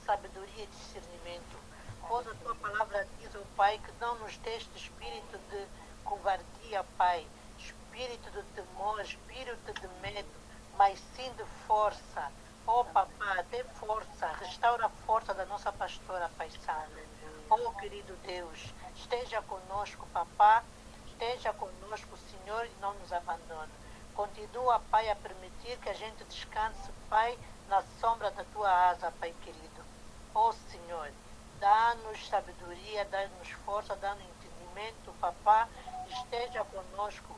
sabedoria e discernimento. Pois a tua palavra diz, oh Pai, que não nos deste espírito de covardia, Pai, espírito de temor, espírito de medo, mas sim de força. Oh Papá, dê força, restaura a força da nossa pastora, Pai Santo. Oh querido Deus, esteja conosco, Papá, esteja conosco, Senhor, e não nos abandone. Continua, Pai, a permitir que a gente descanse, Pai, na sombra da tua asa, Pai querido. Oh Senhor, dá-nos sabedoria, dá-nos força, dá-nos entendimento, Papá, esteja conosco.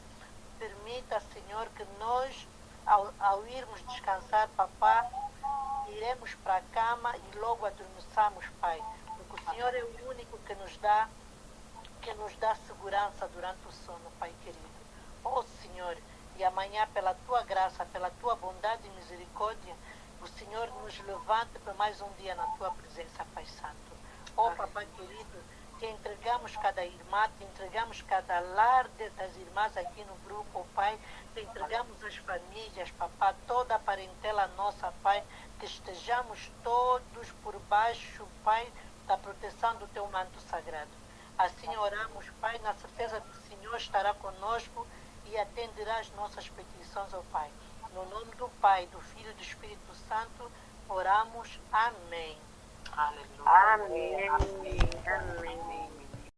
Permita, Senhor, que nós, ao irmos descansar, Papá, iremos para a cama e logo adormeçamos, Pai, porque o Senhor é o único que nos dá segurança durante o sono, Pai querido. Oh Senhor, e amanhã, pela tua graça, pela tua bondade e misericórdia, o Senhor nos levante para mais um dia na tua presença, Pai Santo. Oh Papai querido, te entregamos cada irmã, te entregamos cada lar das irmãs aqui no grupo, oh Pai, te entregamos as famílias, Papá, toda a parentela nossa, Pai, que estejamos todos por baixo, Pai, da proteção do teu manto sagrado. Assim oramos, Pai, na certeza que o Senhor estará conosco e atenderá as nossas petições, ó Pai. No nome do Pai, do Filho e do Espírito Santo, oramos. Amém. Aleluia. Amém. Amém.